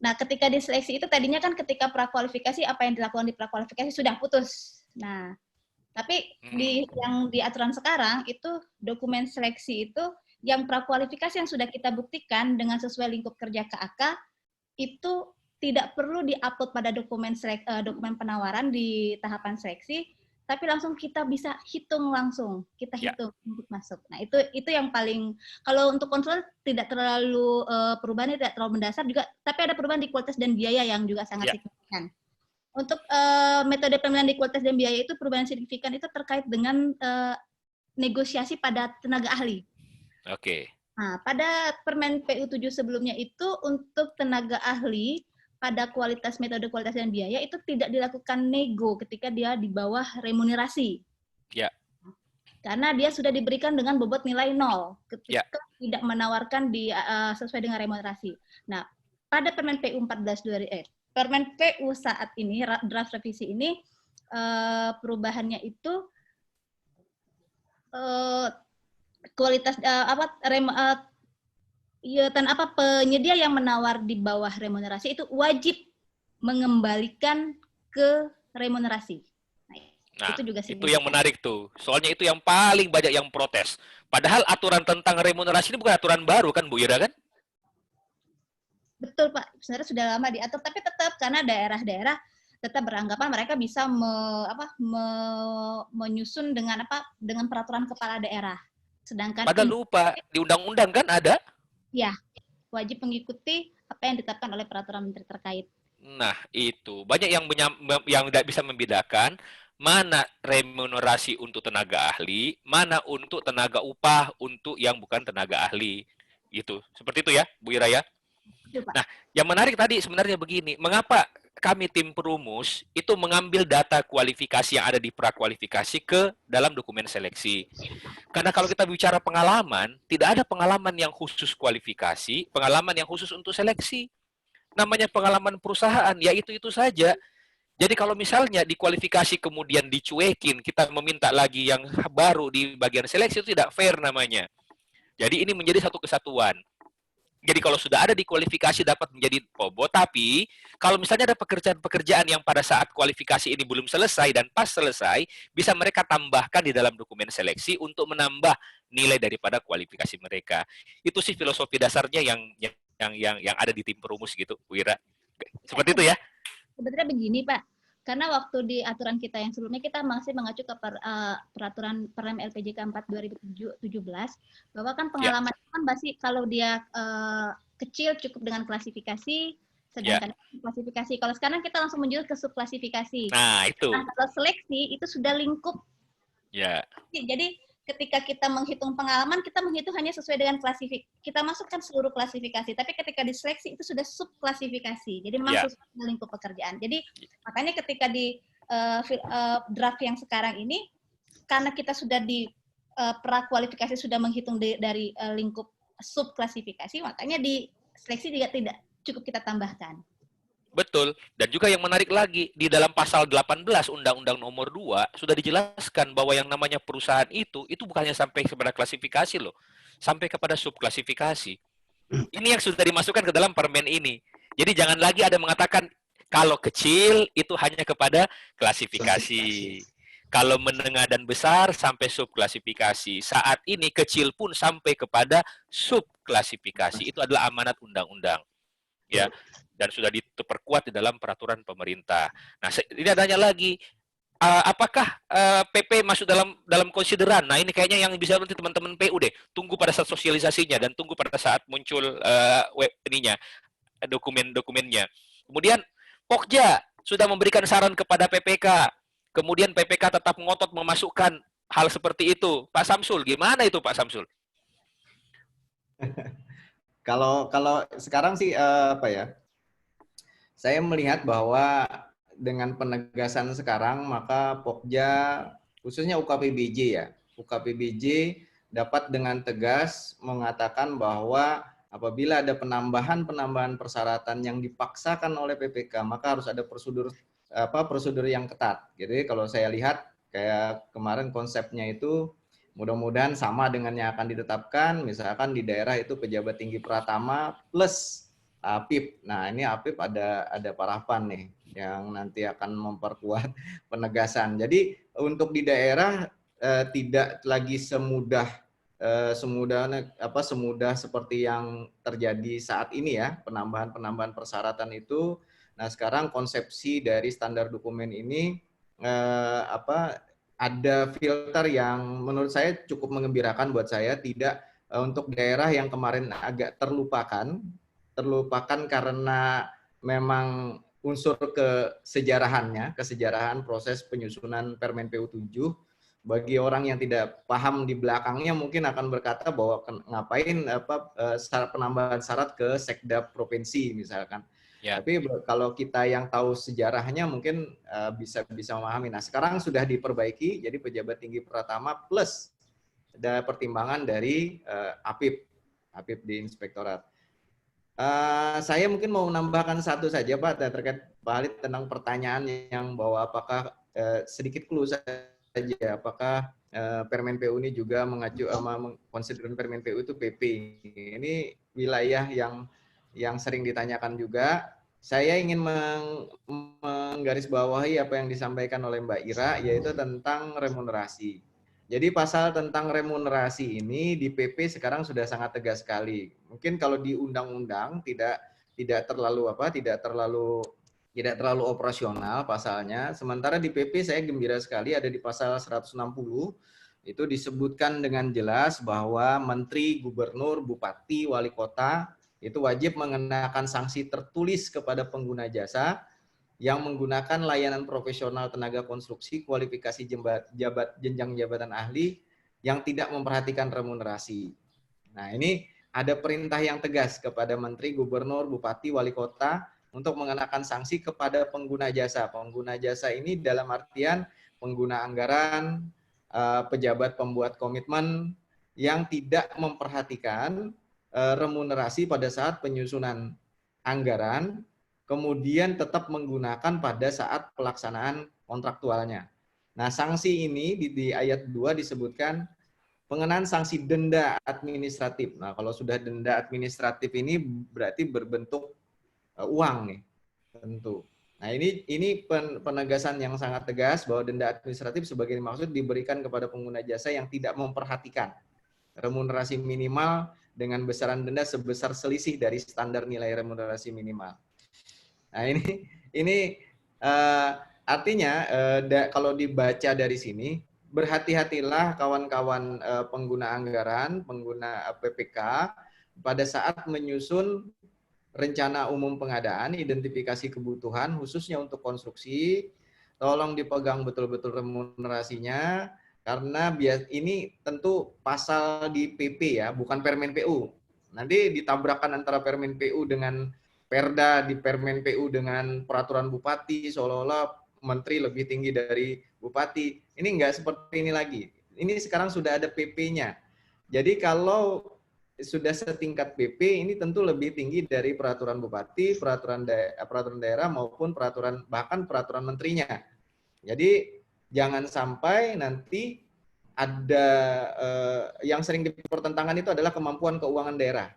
Speaker 5: Nah, ketika di seleksi itu tadinya kan ketika prakualifikasi apa yang dilakukan di prakualifikasi sudah putus. Nah, tapi yang di aturan sekarang itu dokumen seleksi itu yang prakualifikasi yang sudah kita buktikan dengan sesuai lingkup kerja KAK itu tidak perlu diupload pada dokumen penawaran di tahapan seleksi, tapi langsung kita bisa hitung langsung, kita hitung untuk masuk. Nah itu yang paling, kalau untuk konsulen tidak terlalu perubahannya tidak terlalu mendasar juga, tapi ada perubahan di kualitas dan biaya yang juga sangat signifikan. Untuk metode pemilihan di kualitas dan biaya itu perubahan signifikan itu terkait dengan negosiasi pada tenaga ahli. Nah, pada Permen PU 7 sebelumnya itu untuk tenaga ahli pada metode kualitas dan biaya itu tidak dilakukan nego ketika dia di bawah remunerasi. Karena dia sudah diberikan dengan bobot nilai 0 ketika tidak menawarkan sesuai dengan remunerasi. Nah, pada Permen PU 14 Permen PU saat ini draft revisi ini perubahannya itu kualitas penyedia yang menawar di bawah remunerasi itu wajib mengembalikan ke remunerasi.
Speaker 1: Nah, itu yang menarik tuh. Soalnya itu yang paling banyak yang protes. Padahal aturan tentang remunerasi ini bukan aturan baru kan Bu Ira kan?
Speaker 5: Betul Pak, sebenarnya sudah lama diatur, tapi tetap karena daerah-daerah tetap beranggapan mereka bisa menyusun dengan dengan peraturan kepala daerah. Sedangkan
Speaker 1: Padahal lupa di undang-undang kan ada.
Speaker 5: ya wajib mengikuti apa yang ditetapkan oleh peraturan menteri terkait.
Speaker 1: Nah, itu. Banyak yang tidak bisa membedakan mana remunerasi untuk tenaga ahli, mana untuk tenaga upah untuk yang bukan tenaga ahli. Gitu. Seperti itu ya, Bu Ira ya. Nah, yang menarik tadi sebenarnya begini, mengapa kami tim perumus itu mengambil data kualifikasi yang ada di prakualifikasi ke dalam dokumen seleksi. Karena kalau kita bicara pengalaman, tidak ada pengalaman yang khusus kualifikasi, pengalaman yang khusus untuk seleksi. Namanya pengalaman perusahaan, ya itu saja. Jadi kalau misalnya di kualifikasi kemudian dicuekin, kita meminta lagi yang baru di bagian seleksi, itu tidak fair namanya. Jadi ini menjadi satu kesatuan. Jadi kalau sudah ada di kualifikasi dapat menjadi POBO, tapi kalau misalnya ada pekerjaan-pekerjaan yang pada saat kualifikasi ini belum selesai dan pas selesai, bisa mereka tambahkan di dalam dokumen seleksi untuk menambah nilai daripada kualifikasi mereka. Itu sih filosofi dasarnya yang ada di tim perumus gitu, Bu Ira. Seperti itu ya?
Speaker 5: Sebenarnya begini Pak, karena waktu di aturan kita yang sebelumnya kita masih mengacu ke peraturan Permen LPJK 4 2017 bahwa kan pengalaman kan masih kalau dia kecil cukup dengan klasifikasi, sedangkan klasifikasi. Kalau sekarang kita langsung menjurus ke subklasifikasi.
Speaker 1: Nah, itu.
Speaker 5: Nah, kalau seleksi itu sudah lingkup.
Speaker 1: Ya.
Speaker 5: Jadi ketika kita menghitung pengalaman, kita menghitung hanya sesuai dengan klasifikasi. Kita masukkan seluruh klasifikasi, tapi ketika diseleksi itu sudah subklasifikasi. Jadi memang sesuai lingkup pekerjaan. Jadi makanya ketika di draft yang sekarang ini, karena kita sudah di prakualifikasi sudah menghitung dari lingkup subklasifikasi, makanya di seleksi juga tidak cukup kita tambahkan.
Speaker 1: Betul. Dan juga yang menarik lagi, di dalam pasal 18 Undang-Undang Nomor 2 sudah dijelaskan bahwa yang namanya perusahaan itu bukannya sampai kepada klasifikasi loh, sampai kepada subklasifikasi. Ini yang sudah dimasukkan ke dalam permen ini. Jadi jangan lagi ada mengatakan kalau kecil itu hanya kepada klasifikasi. Kalau menengah dan besar sampai subklasifikasi. Saat ini kecil pun sampai kepada subklasifikasi. Itu adalah amanat undang-undang. Ya. Dan sudah diperkuat di dalam peraturan pemerintah. Nah, ini adanya lagi, apakah PP masuk dalam konsideran? Nah, ini kayaknya yang bisa nanti teman-teman PU deh. Tunggu pada saat sosialisasinya dan tunggu pada saat muncul dokumen-dokumennya. Kemudian Pokja sudah memberikan saran kepada PPK. Kemudian PPK tetap ngotot memasukkan hal seperti itu. Pak Samsul, gimana itu Pak Samsul?
Speaker 3: Kalau sekarang sih saya melihat bahwa dengan penegasan sekarang maka Pokja khususnya UKPBJ ya, UKPBJ dapat dengan tegas mengatakan bahwa apabila ada penambahan persyaratan yang dipaksakan oleh PPK maka harus ada prosedur yang ketat. Jadi kalau saya lihat kayak kemarin konsepnya itu mudah-mudahan sama dengan yang akan ditetapkan, misalkan di daerah itu pejabat tinggi pratama plus APIP. Nah, ini APIP ada Pak Rafan nih yang nanti akan memperkuat penegasan. Jadi untuk di daerah tidak lagi semudah seperti yang terjadi saat ini ya, penambahan persyaratan itu. Nah, sekarang konsepsi dari standar dokumen ini ada filter yang menurut saya cukup mengembirakan buat saya, tidak untuk daerah yang kemarin agak terlupakan karena memang unsur kesejarahan proses penyusunan Permen PU 7. Bagi orang yang tidak paham di belakangnya mungkin akan berkata bahwa ngapain penambahan syarat ke sekda provinsi misalkan. Ya. Tapi kalau kita yang tahu sejarahnya mungkin bisa memahami. Nah, sekarang sudah diperbaiki jadi pejabat tinggi pratama plus ada pertimbangan dari APIP di inspektorat. Saya mungkin mau menambahkan satu saja Pak terkait Pak Halid tentang pertanyaan yang bahwa apakah sedikit clue saja apakah Permen PU ini juga mengacu konsideran Permen PU itu PP. Ini wilayah yang sering ditanyakan juga. Saya ingin menggarisbawahi apa yang disampaikan oleh Mbak Ira yaitu tentang remunerasi. Jadi pasal tentang remunerasi ini di PP sekarang sudah sangat tegas sekali. Mungkin kalau di undang-undang tidak tidak terlalu operasional pasalnya. Sementara di PP saya gembira sekali ada di pasal 160 itu disebutkan dengan jelas bahwa menteri, gubernur, bupati, wali kota itu wajib mengenakan sanksi tertulis kepada pengguna jasa yang menggunakan layanan profesional tenaga konstruksi, kualifikasi jenjang jabatan ahli yang tidak memperhatikan remunerasi. Nah, ini ada perintah yang tegas kepada menteri, gubernur, bupati, wali kota untuk mengenakan sanksi kepada pengguna jasa. Pengguna jasa ini dalam artian pengguna anggaran, pejabat pembuat komitmen yang tidak memperhatikan remunerasi pada saat penyusunan anggaran, kemudian tetap menggunakan pada saat pelaksanaan kontraktualnya. Nah, sanksi ini di ayat 2 disebutkan pengenaan sanksi denda administratif. Nah, kalau sudah denda administratif ini berarti berbentuk uang nih, tentu. Nah, ini penegasan yang sangat tegas bahwa denda administratif sebagai dimaksud diberikan kepada pengguna jasa yang tidak memperhatikan remunerasi minimal dengan besaran denda sebesar selisih dari standar nilai remunerasi minimal. Nah, ini artinya kalau dibaca dari sini, berhati-hatilah kawan-kawan pengguna anggaran, pengguna PPK pada saat menyusun rencana umum pengadaan, identifikasi kebutuhan khususnya untuk konstruksi, tolong dipegang betul-betul remunerasinya karena ini tentu pasal di PP ya, bukan Permen PU. Nanti ditabrakkan antara Permen PU dengan Perda, di Permen PU dengan peraturan bupati, seolah-olah menteri lebih tinggi dari bupati. Ini enggak seperti ini lagi. Ini sekarang sudah ada PP-nya. Jadi kalau sudah setingkat PP, ini tentu lebih tinggi dari peraturan bupati, peraturan daerah maupun bahkan peraturan menterinya. Jadi jangan sampai nanti ada yang sering dipertentangkan itu adalah kemampuan keuangan daerah.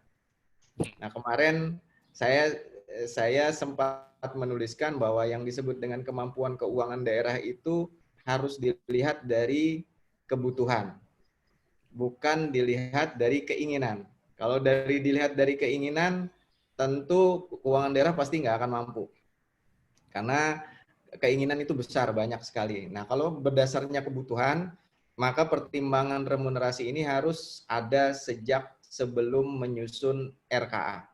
Speaker 3: Nah, kemarin saya sempat menuliskan bahwa yang disebut dengan kemampuan keuangan daerah itu harus dilihat dari kebutuhan, bukan dilihat dari keinginan. Kalau dilihat dari keinginan, tentu keuangan daerah pasti nggak akan mampu. Karena keinginan itu besar, banyak sekali. Nah, kalau berdasarnya kebutuhan, maka pertimbangan remunerasi ini harus ada sejak sebelum menyusun RKA.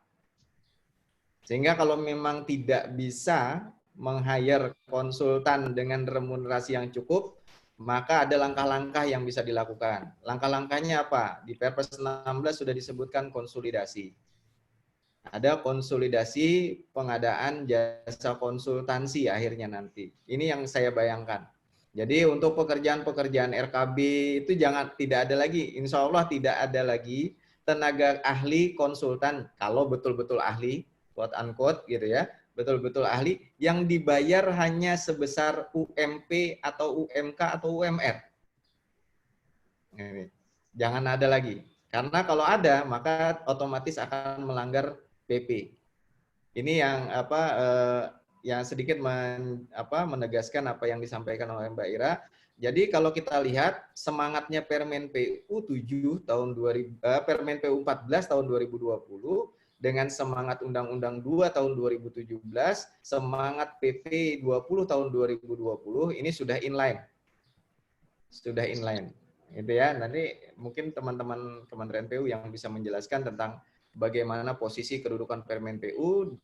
Speaker 3: Sehingga kalau memang tidak bisa meng-hire konsultan dengan remunerasi yang cukup, maka ada langkah-langkah yang bisa dilakukan. Langkah-langkahnya apa? Di Perpres 16 sudah disebutkan konsolidasi. Ada konsolidasi pengadaan jasa konsultansi akhirnya nanti. Ini yang saya bayangkan. Jadi untuk pekerjaan-pekerjaan RKB itu tidak ada lagi, insya Allah tidak ada lagi tenaga ahli konsultan, kalau betul-betul ahli, quote unquote gitu ya, betul-betul ahli yang dibayar hanya sebesar UMP atau UMK atau UMR. Ini. Jangan ada lagi. Karena kalau ada, maka otomatis akan melanggar PP. Ini yang sedikit menegaskan apa yang disampaikan oleh Mbak Ira. Jadi kalau kita lihat semangatnya Permen PU 7 tahun 2000, Permen PU 14 tahun 2020 dengan semangat Undang-Undang 2 tahun 2017, semangat PP 20 tahun 2020 ini sudah inline. Sudah inline. Gitu ya. Nanti mungkin teman-teman Kementerian PU yang bisa menjelaskan tentang bagaimana posisi kedudukan Permen PU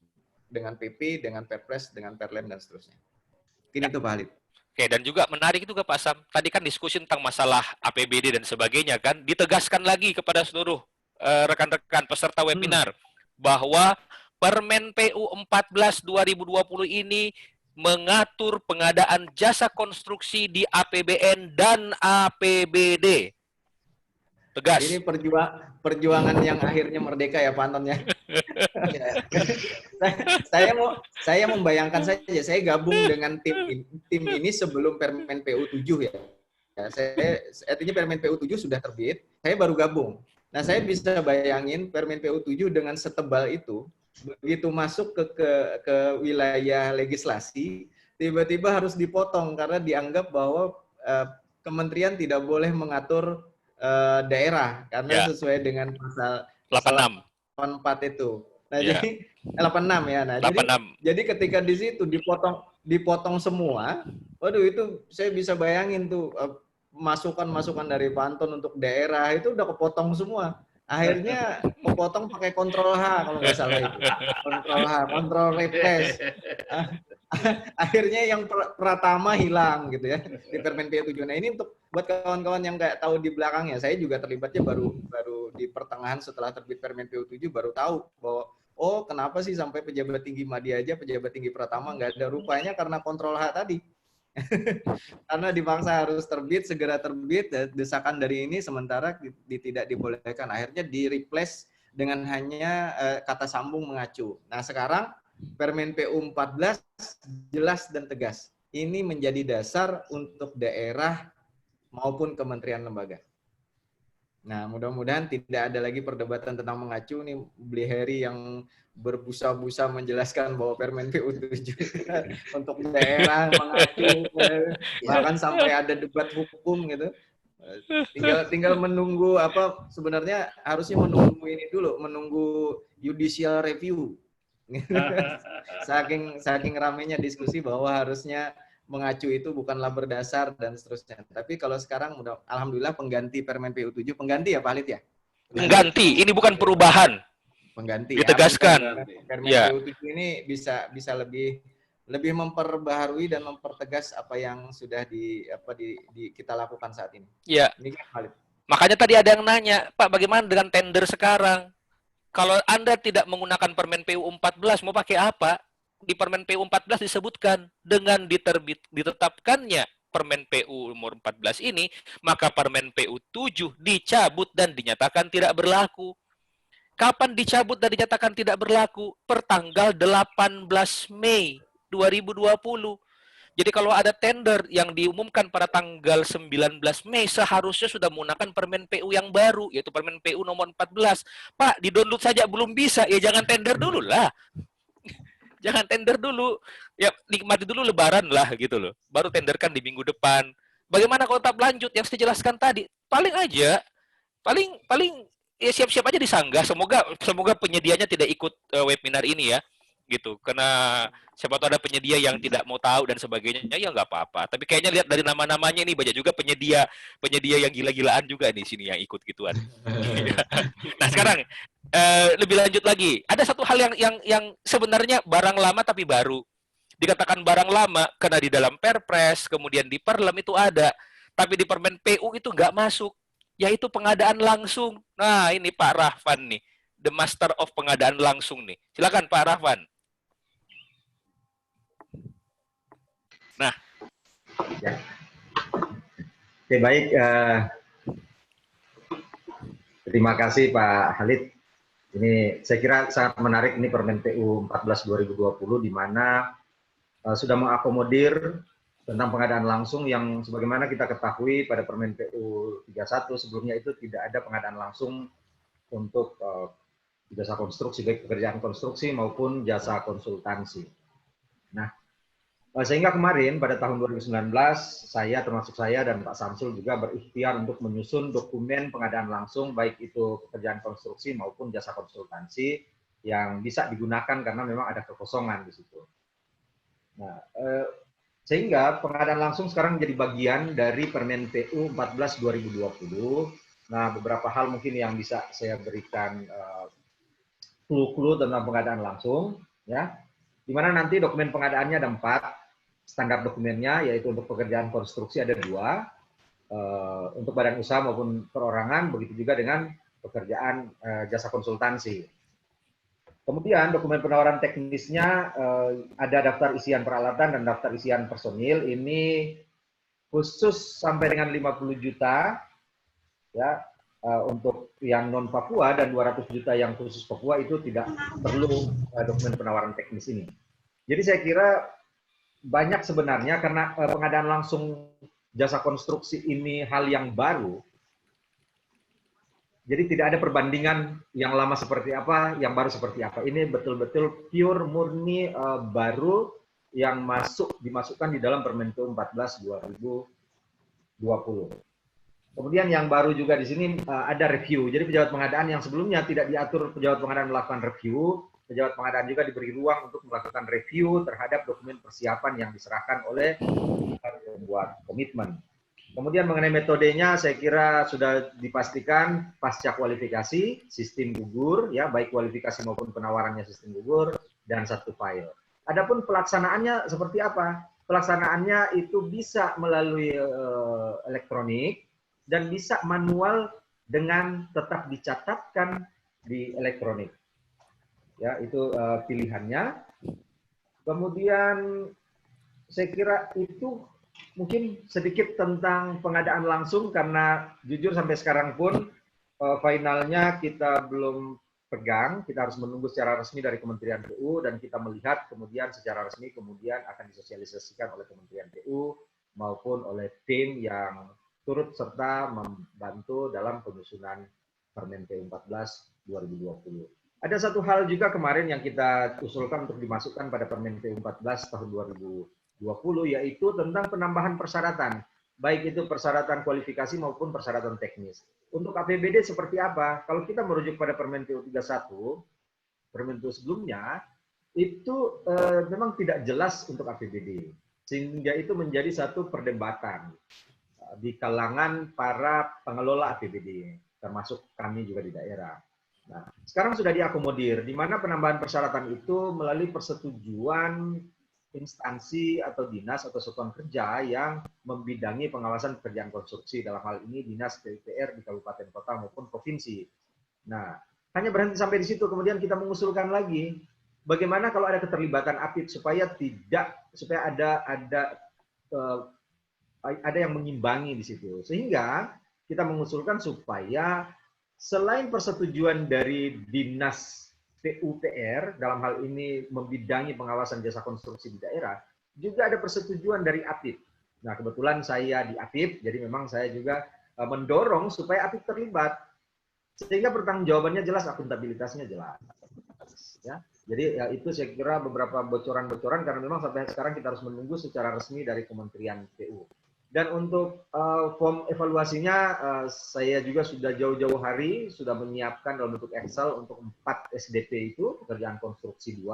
Speaker 3: dengan PP, dengan Perpres, dengan Perlem dan seterusnya. Mungkin itu Pak Halid.
Speaker 1: Oke, dan juga menarik juga Pak Sam, tadi kan diskusi tentang masalah APBD dan sebagainya kan, ditegaskan lagi kepada seluruh rekan-rekan peserta webinar bahwa Permen PU 14 2020 ini mengatur pengadaan jasa konstruksi di APBN dan APBD. Tegas.
Speaker 3: Ini perjuangan yang akhirnya merdeka ya Pak Anton ya. saya membayangkan saja, saya gabung dengan tim ini sebelum Permen PU 7 ya. Artinya Permen PU 7 sudah terbit, saya baru gabung. Nah, saya bisa bayangin Permen PU 7 dengan setebal itu, begitu masuk ke wilayah legislasi, tiba-tiba harus dipotong karena dianggap bahwa kementerian tidak boleh mengatur daerah karena sesuai dengan pasal 86 itu. Nah, jadi 86 ya. Nah,
Speaker 1: 86.
Speaker 3: jadi ketika di situ dipotong semua, waduh itu saya bisa bayangin tuh masukan-masukan dari Pak Anton untuk daerah itu udah kepotong semua. Akhirnya kepotong pakai kontrol H kalau nggak salah itu. Kontrol H, kontrol replace. Akhirnya yang Pratama hilang gitu ya di Permen PU 7. Nah, ini untuk buat kawan-kawan yang nggak tahu di belakangnya, saya juga terlibatnya baru di pertengahan setelah terbit Permen PU 7 baru tahu bahwa oh kenapa sih sampai pejabat tinggi Madya aja, pejabat tinggi Pratama nggak ada, rupanya karena kontrol H tadi. Karena dipaksa harus terbit, segera terbit, desakan dari ini sementara tidak dibolehkan. Akhirnya di-replace dengan hanya kata sambung mengacu. Nah, sekarang Permen PU 14 jelas dan tegas. Ini menjadi dasar untuk daerah maupun kementerian lembaga. Nah, mudah-mudahan tidak ada lagi perdebatan tentang mengacu. Nih, Bli Heri yang berbusa-busa menjelaskan bahwa Permen PU 7 untuk daerah mengacu, bahkan sampai ada debat hukum gitu. Tinggal menunggu apa, sebenarnya harusnya menunggu ini dulu, menunggu judicial review. saking ramainya diskusi bahwa harusnya mengacu itu bukanlah berdasar dan seterusnya. Tapi kalau sekarang alhamdulillah pengganti Permen PU 7, pengganti ya Pak Halid ya?
Speaker 1: Pengganti, ini bukan perubahan.
Speaker 3: Pengganti
Speaker 1: ditegaskan.
Speaker 3: Ya, Permen PU 7 ini bisa lebih memperbaharui dan mempertegas apa yang sudah kita lakukan saat ini.
Speaker 1: Ya.
Speaker 3: Ini kan Halid.
Speaker 1: Makanya tadi ada yang nanya, Pak, bagaimana dengan tender sekarang? Kalau Anda tidak menggunakan Permen PU 14, mau pakai apa? Di Permen PU 14 disebutkan, dengan ditetapkannya Permen PU nomor 14 ini, maka Permen PU 7 dicabut dan dinyatakan tidak berlaku. Kapan dicabut dan dinyatakan tidak berlaku? Pertanggal 18 Mei 2020. Jadi kalau ada tender yang diumumkan pada tanggal 19 Mei, seharusnya sudah menggunakan Permen PU yang baru, yaitu Permen PU nomor 14. Pak, di-download saja belum bisa, ya jangan tender dulu lah. Jangan tender dulu. Ya, nikmati dulu lebaran lah gitu loh. Baru tenderkan di minggu depan. Bagaimana kalau tahap lanjut yang saya jelaskan tadi? Paling ya siap-siap aja disanggah. Semoga penyedianya tidak ikut webinar ini ya. Gitu, karena siapa tahu ada penyedia yang tidak mau tahu dan sebagainya, ya nggak apa-apa. Tapi kayaknya lihat dari nama-namanya ini banyak juga penyedia yang gila-gilaan juga di sini yang ikut gituan. Nah sekarang lebih lanjut lagi, ada satu hal yang sebenarnya barang lama tapi baru. Dikatakan barang lama karena di dalam Perpres, kemudian di Perlem itu ada, tapi di Permen PU itu nggak masuk, yaitu pengadaan langsung. Nah ini Pak Rahvan nih, the master of pengadaan langsung nih. Silakan Pak Rahvan. Nah,
Speaker 6: ya. Oke, baik. Terima kasih Pak Halid. Ini saya kira sangat menarik, ini Permen PU 14 2020 di mana sudah mengakomodir tentang pengadaan langsung yang sebagaimana kita ketahui pada Permen PU 31 sebelumnya itu tidak ada pengadaan langsung untuk jasa konstruksi, baik pekerjaan konstruksi maupun jasa konsultansi. Nah, sehingga kemarin pada tahun 2019 termasuk saya dan Pak Samsul juga berikhtiar untuk menyusun dokumen pengadaan langsung baik itu pekerjaan konstruksi maupun jasa konsultansi yang bisa digunakan karena memang ada kekosongan di situ. Nah, sehingga pengadaan langsung sekarang menjadi bagian dari Permen PU 14 2020. Nah, beberapa hal mungkin yang bisa saya berikan clue-clue tentang pengadaan langsung, ya. Di mana nanti dokumen pengadaannya ada 4. Standar dokumennya yaitu untuk pekerjaan konstruksi ada 2, untuk badan usaha maupun perorangan, begitu juga dengan pekerjaan jasa konsultansi. Kemudian dokumen penawaran teknisnya ada daftar isian peralatan dan daftar isian personil. Ini khusus sampai dengan 50 juta ya untuk yang non Papua dan 200 juta yang khusus Papua itu tidak perlu dokumen penawaran teknis ini. Jadi saya kira banyak sebenarnya karena pengadaan langsung jasa konstruksi ini hal yang baru. Jadi tidak ada perbandingan yang lama seperti apa, yang baru seperti apa. Ini betul-betul pure murni baru yang dimasukkan di dalam Permen PU 14 2020. Kemudian yang baru juga di sini ada review. Jadi pejabat pengadaan yang sebelumnya tidak diatur pejabat pengadaan melakukan review, pejabat pengadaan juga diberi ruang untuk melakukan review terhadap dokumen persiapan yang diserahkan oleh pembuat komitmen. Kemudian mengenai metodenya, saya kira sudah dipastikan pasca kualifikasi, sistem gugur, ya baik kualifikasi maupun penawarannya sistem gugur, dan satu file. Adapun pelaksanaannya seperti apa? Pelaksanaannya itu bisa melalui elektronik dan bisa manual dengan tetap dicatatkan di elektronik. Ya, itu pilihannya. Kemudian saya kira itu mungkin sedikit tentang pengadaan langsung, karena jujur sampai sekarang pun finalnya kita belum pegang, kita harus menunggu secara resmi dari Kementerian PU dan kita melihat kemudian secara resmi kemudian akan disosialisasikan oleh Kementerian PU maupun oleh tim yang turut serta membantu dalam penyusunan Permen PU 14 2020. Ada satu hal juga kemarin yang kita usulkan untuk dimasukkan pada Permen PU 14 tahun 2020, yaitu tentang penambahan persyaratan, baik itu persyaratan kualifikasi maupun persyaratan teknis. Untuk APBD seperti apa? Kalau kita merujuk pada Permen PU 31, Permen PU sebelumnya, itu memang tidak jelas untuk APBD. Sehingga itu menjadi satu perdebatan di kalangan para pengelola APBD, termasuk kami juga di daerah. Nah, sekarang sudah diakomodir, di mana penambahan persyaratan itu melalui persetujuan instansi atau dinas atau satuan kerja yang membidangi pengawasan pekerjaan konstruksi, dalam hal ini dinas PUPR di kabupaten kota maupun provinsi. Nah, hanya berhenti sampai di situ, kemudian kita mengusulkan lagi bagaimana kalau ada keterlibatan APIP supaya ada yang mengimbangi di situ. Sehingga kita mengusulkan supaya selain persetujuan dari dinas PUPR, dalam hal ini membidangi pengawasan jasa konstruksi di daerah, juga ada persetujuan dari APIP. Nah, kebetulan saya di APIP, jadi memang saya juga mendorong supaya APIP terlibat. Sehingga pertanggungjawabannya jelas, akuntabilitasnya jelas. Ya. Jadi ya, itu saya kira beberapa bocoran-bocoran, karena memang sampai sekarang kita harus menunggu secara resmi dari Kementerian PU. Dan untuk form evaluasinya, saya juga sudah jauh-jauh hari sudah menyiapkan dalam bentuk Excel untuk 4 SDP itu, pekerjaan konstruksi 2,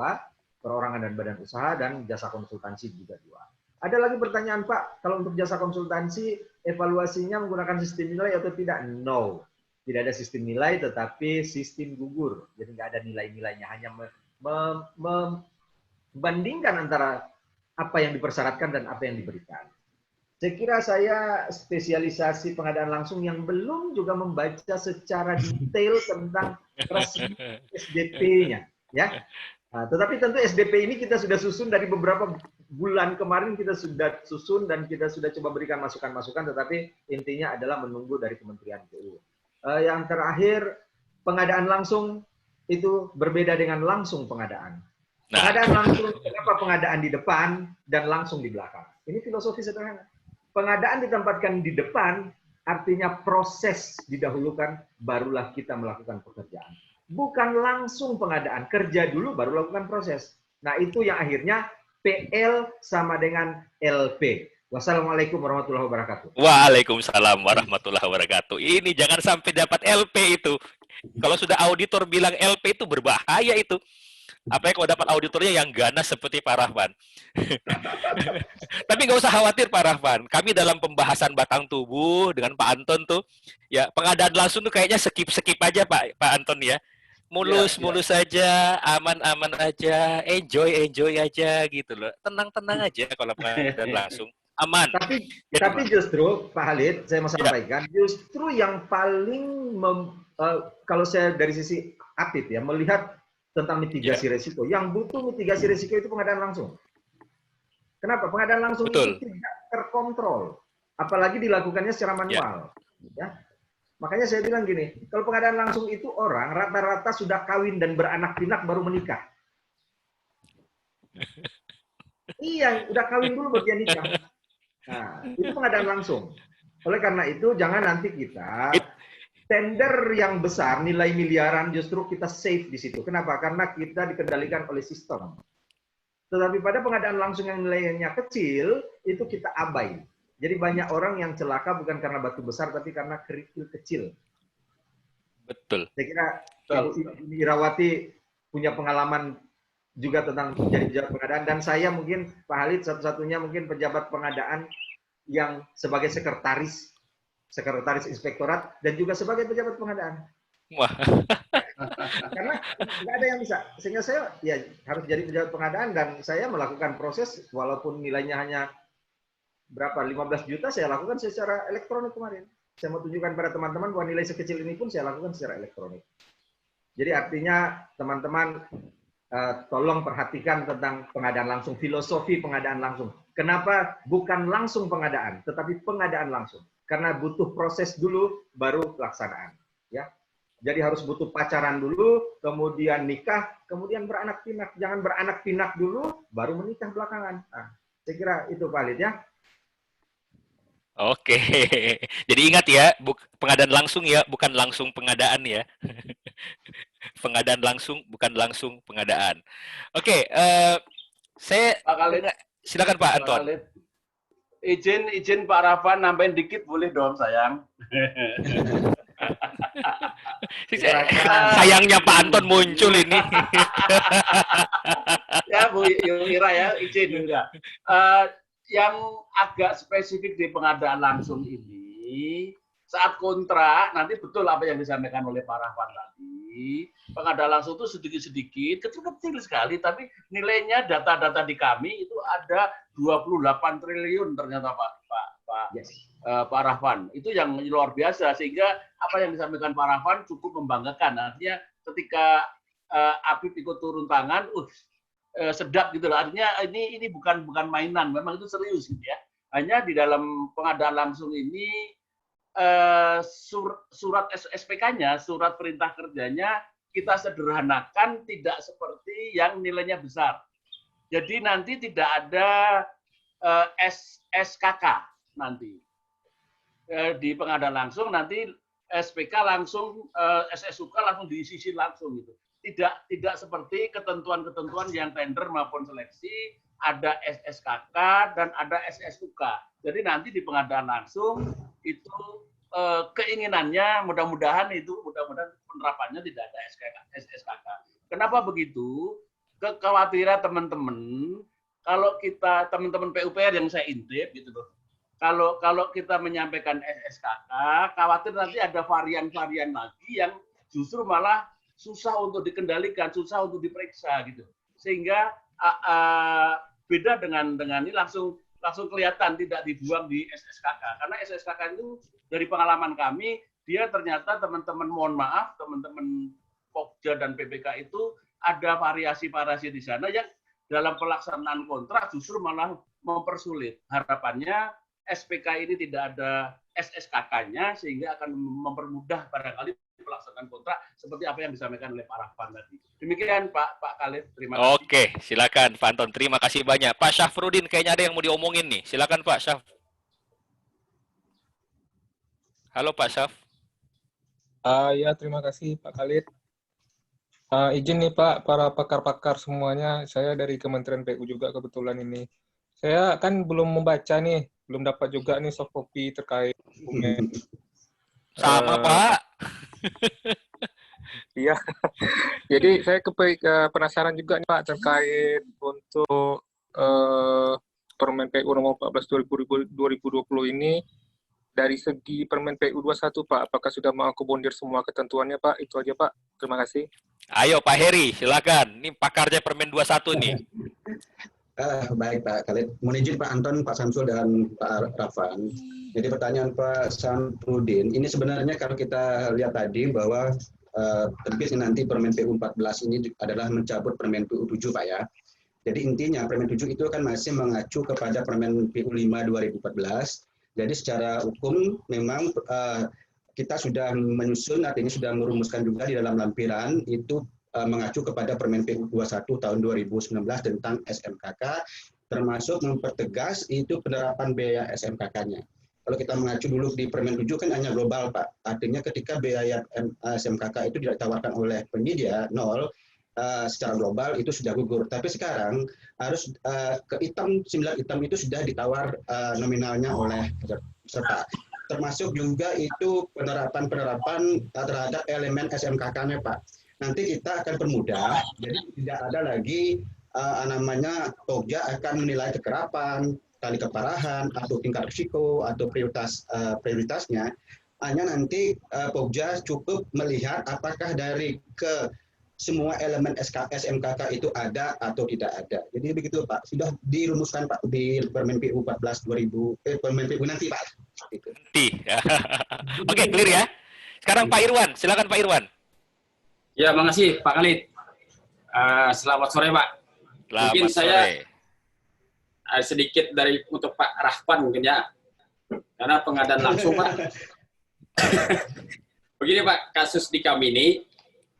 Speaker 6: perorangan dan badan usaha, dan jasa konsultansi juga 2. Ada lagi pertanyaan Pak, kalau untuk jasa konsultansi, evaluasinya menggunakan sistem nilai atau tidak? No, tidak ada sistem nilai, tetapi sistem gugur. Jadi nggak ada nilai-nilainya, hanya membandingkan antara apa yang dipersyaratkan dan apa yang diberikan. Saya kira saya spesialisasi pengadaan langsung yang belum juga membaca secara detail tentang resmi SDP-nya, ya. Nah, tetapi tentu SDP ini kita sudah susun dari beberapa bulan kemarin, kita sudah susun dan kita sudah coba berikan masukan-masukan, tetapi intinya adalah menunggu dari Kementerian PU. Yang terakhir, pengadaan langsung itu berbeda dengan langsung pengadaan. Pengadaan langsung, kenapa pengadaan di depan dan langsung di belakang? Ini filosofi sederhana. Pengadaan ditempatkan di depan, artinya proses didahulukan, barulah kita melakukan pekerjaan. Bukan langsung pengadaan, kerja dulu baru lakukan proses. Nah, itu yang akhirnya PL sama dengan LP. Wassalamualaikum warahmatullahi wabarakatuh.
Speaker 1: Waalaikumsalam warahmatullahi wabarakatuh. Ini jangan sampai dapat LP itu. Kalau sudah auditor bilang LP itu berbahaya itu. Apalagi kalau dapat auditornya yang ganas seperti Pak Rahman. Tapi nggak usah khawatir Pak Rahman. Kami dalam pembahasan batang tubuh dengan Pak Anton tuh, ya pengadaan langsung tuh kayaknya skip aja Pak Anton ya. Mulus saja, aman aja, enjoy aja gitu loh. Tenang aja kalau pengadaan langsung. Aman.
Speaker 6: Tapi justru Pak Halid, saya mau sampaikan, justru yang paling kalau saya dari sisi APIP ya melihat tentang mitigasi resiko, yang butuh mitigasi resiko itu pengadaan langsung. Kenapa? Pengadaan langsung itu tidak terkontrol, apalagi dilakukannya secara manual. Ya. Makanya saya bilang gini, kalau pengadaan langsung itu orang rata-rata sudah kawin dan beranak pinak baru menikah. Iya, udah kawin dulu baru dia nikah. Nah, itu pengadaan langsung. Oleh karena itu, jangan nanti kita tender yang besar, nilai miliaran, justru kita save di situ. Kenapa? Karena kita dikendalikan oleh sistem. Tetapi pada pengadaan langsung yang nilainya kecil, itu kita abai. Jadi banyak orang yang celaka bukan karena batu besar, tapi karena kerikil kecil.
Speaker 1: Betul.
Speaker 6: Saya kira Ibu Irawati punya pengalaman juga tentang jadi pejabat pengadaan, dan saya mungkin Pak Halid satu-satunya mungkin pejabat pengadaan yang sebagai sekretaris inspektorat dan juga sebagai pejabat pengadaan.
Speaker 1: Wah.
Speaker 6: Karena nggak ada yang bisa, sehingga saya ya harus jadi pejabat pengadaan, dan saya melakukan proses walaupun nilainya hanya berapa 15 juta, saya lakukan secara elektronik kemarin. Saya mau tunjukkan pada teman-teman bahwa nilai sekecil ini pun saya lakukan secara elektronik. Jadi artinya teman-teman tolong perhatikan tentang pengadaan langsung, filosofi pengadaan langsung. Kenapa bukan langsung pengadaan, tetapi pengadaan langsung? Karena butuh proses dulu, baru pelaksanaan. Ya, jadi harus butuh pacaran dulu, kemudian nikah, kemudian beranak pinak. Jangan beranak pinak dulu, baru menikah belakangan. Nah, saya kira itu Pak Halid ya.
Speaker 1: Oke, jadi ingat ya, pengadaan langsung ya, bukan langsung pengadaan ya. Pengadaan langsung, bukan langsung pengadaan. Oke, saya
Speaker 2: Pak Khalid,
Speaker 1: silakan Pak Anton.
Speaker 2: Khalid. Izin Pak Rafan nambahin dikit boleh dong sayang.
Speaker 1: Sayangnya Pak Anton muncul ini.
Speaker 2: Ya Bu Ira ya, izin enggak. Yang agak spesifik di pengadaan langsung ini, saat kontrak, nanti betul apa yang disampaikan oleh Pak Rahwan tadi, pengadaan langsung itu sedikit-sedikit, kecil-kecil sekali, tapi nilainya data-data di kami itu ada 28 triliun ternyata Pak Rahwan. Itu yang luar biasa, sehingga apa yang disampaikan Pak Rahwan cukup membanggakan. Artinya ketika Apip ikut turun tangan, sedap gitu loh. Artinya ini bukan mainan, memang itu serius gitu ya. Hanya di dalam pengadaan langsung ini surat SPK-nya, surat perintah kerjanya kita sederhanakan, tidak seperti yang nilainya besar. Jadi nanti tidak ada SKK nanti di pengadaan langsung, nanti SPK langsung SSUK langsung diisi langsung gitu. Tidak seperti ketentuan-ketentuan yang tender maupun seleksi, ada SSKK dan ada SSUK. Jadi nanti di pengadaan langsung itu keinginannya mudah-mudahan penerapannya tidak ada SSKK. Kenapa begitu? Kekhawatiran teman-teman, kalau kita teman-teman PUPR yang saya intip gitu loh. Kalau kita menyampaikan SSKK, khawatir nanti ada varian-varian lagi yang justru malah susah untuk dikendalikan, susah untuk diperiksa gitu. Sehingga beda dengan ini langsung kelihatan tidak dibuang di SSKK. Karena SSKK itu dari pengalaman kami, dia ternyata teman-teman mohon maaf, teman-teman Pokja dan PPK itu ada variasi-variasi di sana yang dalam pelaksanaan kontrak justru malah mempersulit. Harapannya SPK ini tidak ada SSKK-nya sehingga akan mempermudah barangkali pelaksanaan kontrak seperti apa yang disampaikan oleh Pak Rahman tadi. Demikian Pak Khalid, terima kasih.
Speaker 1: Oke, silakan Pak Anton. Terima kasih banyak. Pak Syafruddin kayaknya ada yang mau diomongin nih. Silakan Pak Syaf. Halo Pak Syaf.
Speaker 7: Ya, terima kasih Pak Khalid. Izin nih Pak, para pakar-pakar semuanya, saya dari Kementerian PU juga kebetulan ini. Saya kan belum membaca nih, belum dapat juga nih soft copy terkait dokumen.
Speaker 1: Sama Pak.
Speaker 7: Iya. Jadi saya penasaran juga nih Pak terkait untuk Permen PU nomor 14 2020 ini. Dari segi Permen PU 21 Pak, apakah sudah mengakomodir semua ketentuannya Pak? Itu aja Pak. Terima kasih.
Speaker 1: Ayo Pak Heri, silakan. Ini pakarnya Permen 21 nih.
Speaker 4: Baik Pak Khalid. Mohon izin Pak Anton, Pak Samsul, dan Pak Rafan. Jadi pertanyaan Pak Samsudin, ini sebenarnya kalau kita lihat tadi bahwa terbit nanti Permen PU 14 ini adalah mencabut Permen PU 7 Pak ya. Jadi intinya Permen 7 itu kan masih mengacu kepada Permen PU 5 2014. Jadi secara hukum memang kita sudah menyusun, artinya sudah merumuskan juga di dalam lampiran itu mengacu kepada Permen PU 21 tahun 2019 tentang SMKK, termasuk mempertegas itu penerapan biaya SMKK-nya. Kalau kita mengacu dulu di Permen 7 kan hanya global Pak, artinya ketika biaya SMKK itu ditawarkan oleh penyedia nol, secara global itu sudah gugur. Tapi sekarang harus ke 9 item itu sudah ditawar nominalnya oleh peserta. Termasuk juga itu penerapan terhadap elemen SMKK-nya Pak. nanti kita akan permudah. Jadi tidak ada lagi namanya Pokja akan menilai kekerapan, kali keparahan, atau tingkat risiko, atau prioritasnya. Hanya nanti Pokja cukup melihat apakah dari semua elemen SMKK itu ada atau tidak ada. Jadi begitu Pak, sudah dirumuskan Pak di Permen PU 14 Permen PU nanti Pak. Gitu.
Speaker 1: Oke, clear ya. Sekarang Pak Irwan, silakan Pak Irwan.
Speaker 8: Ya, makasih Pak Khalid. Selamat sore Pak. Mungkin saya sedikit untuk Pak Rahpan mungkin ya, karena pengadaan langsung Pak. Begini Pak, kasus di kami ini,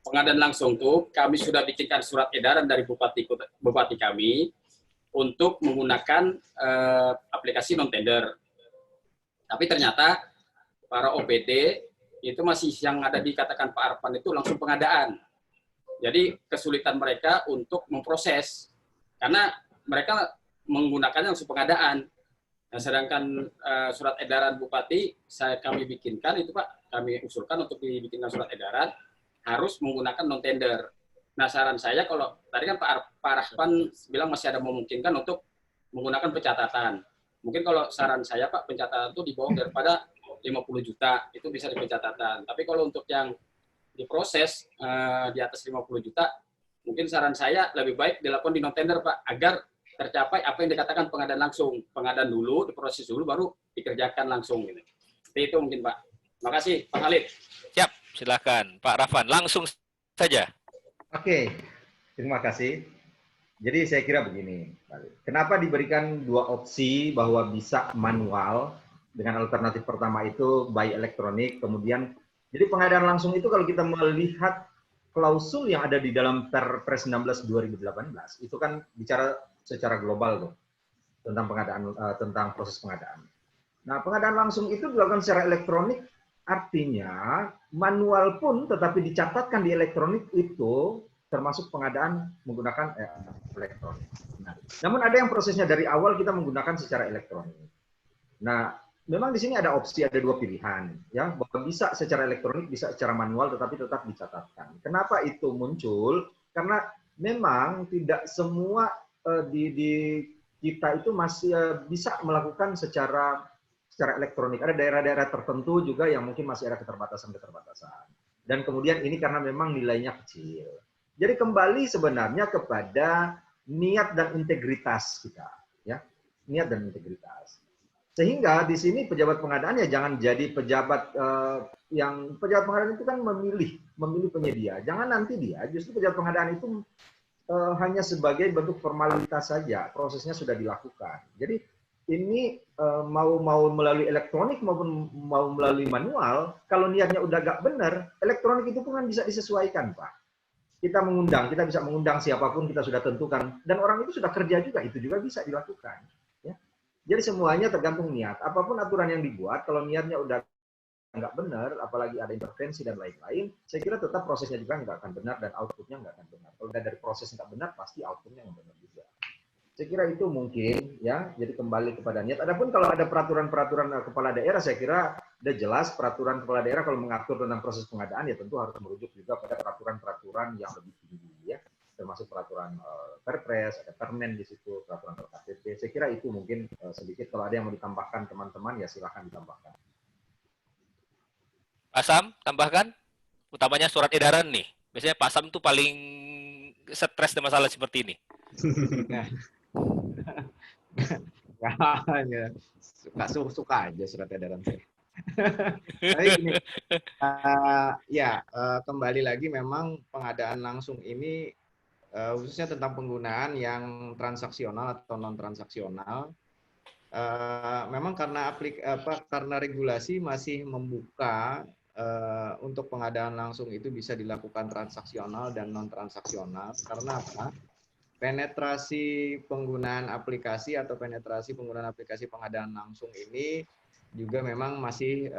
Speaker 8: pengadaan langsung tuh kami sudah bikinkan surat edaran dari bupati kami untuk menggunakan aplikasi non tender. Tapi ternyata para OPD itu masih yang ada dikatakan Pak Arfan itu langsung pengadaan. Jadi kesulitan mereka untuk memproses karena mereka menggunakannya langsung pengadaan. Nah, sedangkan surat edaran bupati kami bikinkan itu Pak, kami usulkan untuk dibikinkan surat edaran harus menggunakan non tender. Nah, saran saya kalau tadi kan Pak Rahman bilang masih ada memungkinkan untuk menggunakan pencatatan. Mungkin kalau saran saya Pak, pencatatan itu di bawah daripada 50 juta itu bisa di pencatatan. Tapi kalau untuk yang diproses di atas 50 juta, mungkin saran saya lebih baik dilakukan di non tender Pak, agar tercapai apa yang dikatakan pengadaan langsung. Pengadaan dulu, diproses dulu, baru dikerjakan langsung. Gitu. Seperti itu mungkin Pak. Terima kasih Pak Khalid.
Speaker 1: Siap. Silakan Pak Rafan, langsung saja.
Speaker 6: Oke, terima kasih. Jadi saya kira begini, kenapa diberikan dua opsi bahwa bisa manual dengan alternatif pertama itu by elektronik, kemudian jadi pengadaan langsung itu kalau kita melihat klausul yang ada di dalam Perpres 16 2018 itu kan bicara secara global tuh tentang pengadaan tentang proses pengadaan. Nah, pengadaan langsung itu dilakukan secara elektronik. Artinya manual pun tetapi dicatatkan di elektronik itu termasuk pengadaan menggunakan elektronik. Nah, namun ada yang prosesnya dari awal kita menggunakan secara elektronik. Nah, memang di sini ada opsi, ada dua pilihan, ya, bahwa bisa secara elektronik, bisa secara manual, tetapi tetap dicatatkan. Kenapa itu muncul? Karena memang tidak semua di kita itu masih bisa melakukan secara elektronik. Ada daerah-daerah tertentu juga yang mungkin masih ada keterbatasan-keterbatasan. Dan kemudian ini karena memang nilainya kecil. Jadi kembali sebenarnya kepada niat dan integritas kita, ya. Niat dan integritas. Sehingga di sini pejabat pengadaan ya jangan jadi pejabat yang pejabat pengadaan itu kan memilih penyedia. Jangan nanti dia justru pejabat pengadaan itu hanya sebagai bentuk formalitas saja, prosesnya sudah dilakukan. Jadi ini mau melalui elektronik maupun mau melalui manual, kalau niatnya udah gak benar, elektronik itu pun kan bisa disesuaikan, Pak. Kita bisa mengundang siapapun kita sudah tentukan, dan orang itu sudah kerja juga, itu juga bisa dilakukan. Ya. Jadi semuanya tergantung niat. Apapun aturan yang dibuat, kalau niatnya udah nggak benar, apalagi ada intervensi dan lain-lain, saya kira tetap prosesnya juga nggak akan benar dan outputnya nggak akan benar. Kalau dari proses nggak benar, pasti outputnya nggak benar juga. Saya kira itu mungkin ya, jadi kembali kepada niat. Adapun kalau ada peraturan-peraturan kepala daerah, saya kira udah jelas peraturan kepala daerah kalau mengatur tentang proses pengadaan ya tentu harus merujuk juga pada peraturan-peraturan yang lebih tinggi ya, termasuk peraturan Perpres, ada Permen di situ, peraturan KPP. Saya kira itu mungkin sedikit. Kalau ada yang mau ditambahkan teman-teman ya silahkan ditambahkan.
Speaker 1: Pak Sam, tambahkan. Utamanya surat edaran nih. Biasanya Pak Sam tuh paling stres dengan masalah seperti ini.
Speaker 3: Suka aja surat edaran saya. Tapi gini, kembali lagi memang pengadaan langsung ini khususnya tentang penggunaan yang transaksional atau non transaksional. Memang karena regulasi masih membuka untuk pengadaan langsung itu bisa dilakukan transaksional dan non transaksional. Karena apa? Penetrasi penggunaan aplikasi atau penetrasi penggunaan aplikasi pengadaan langsung ini juga memang masih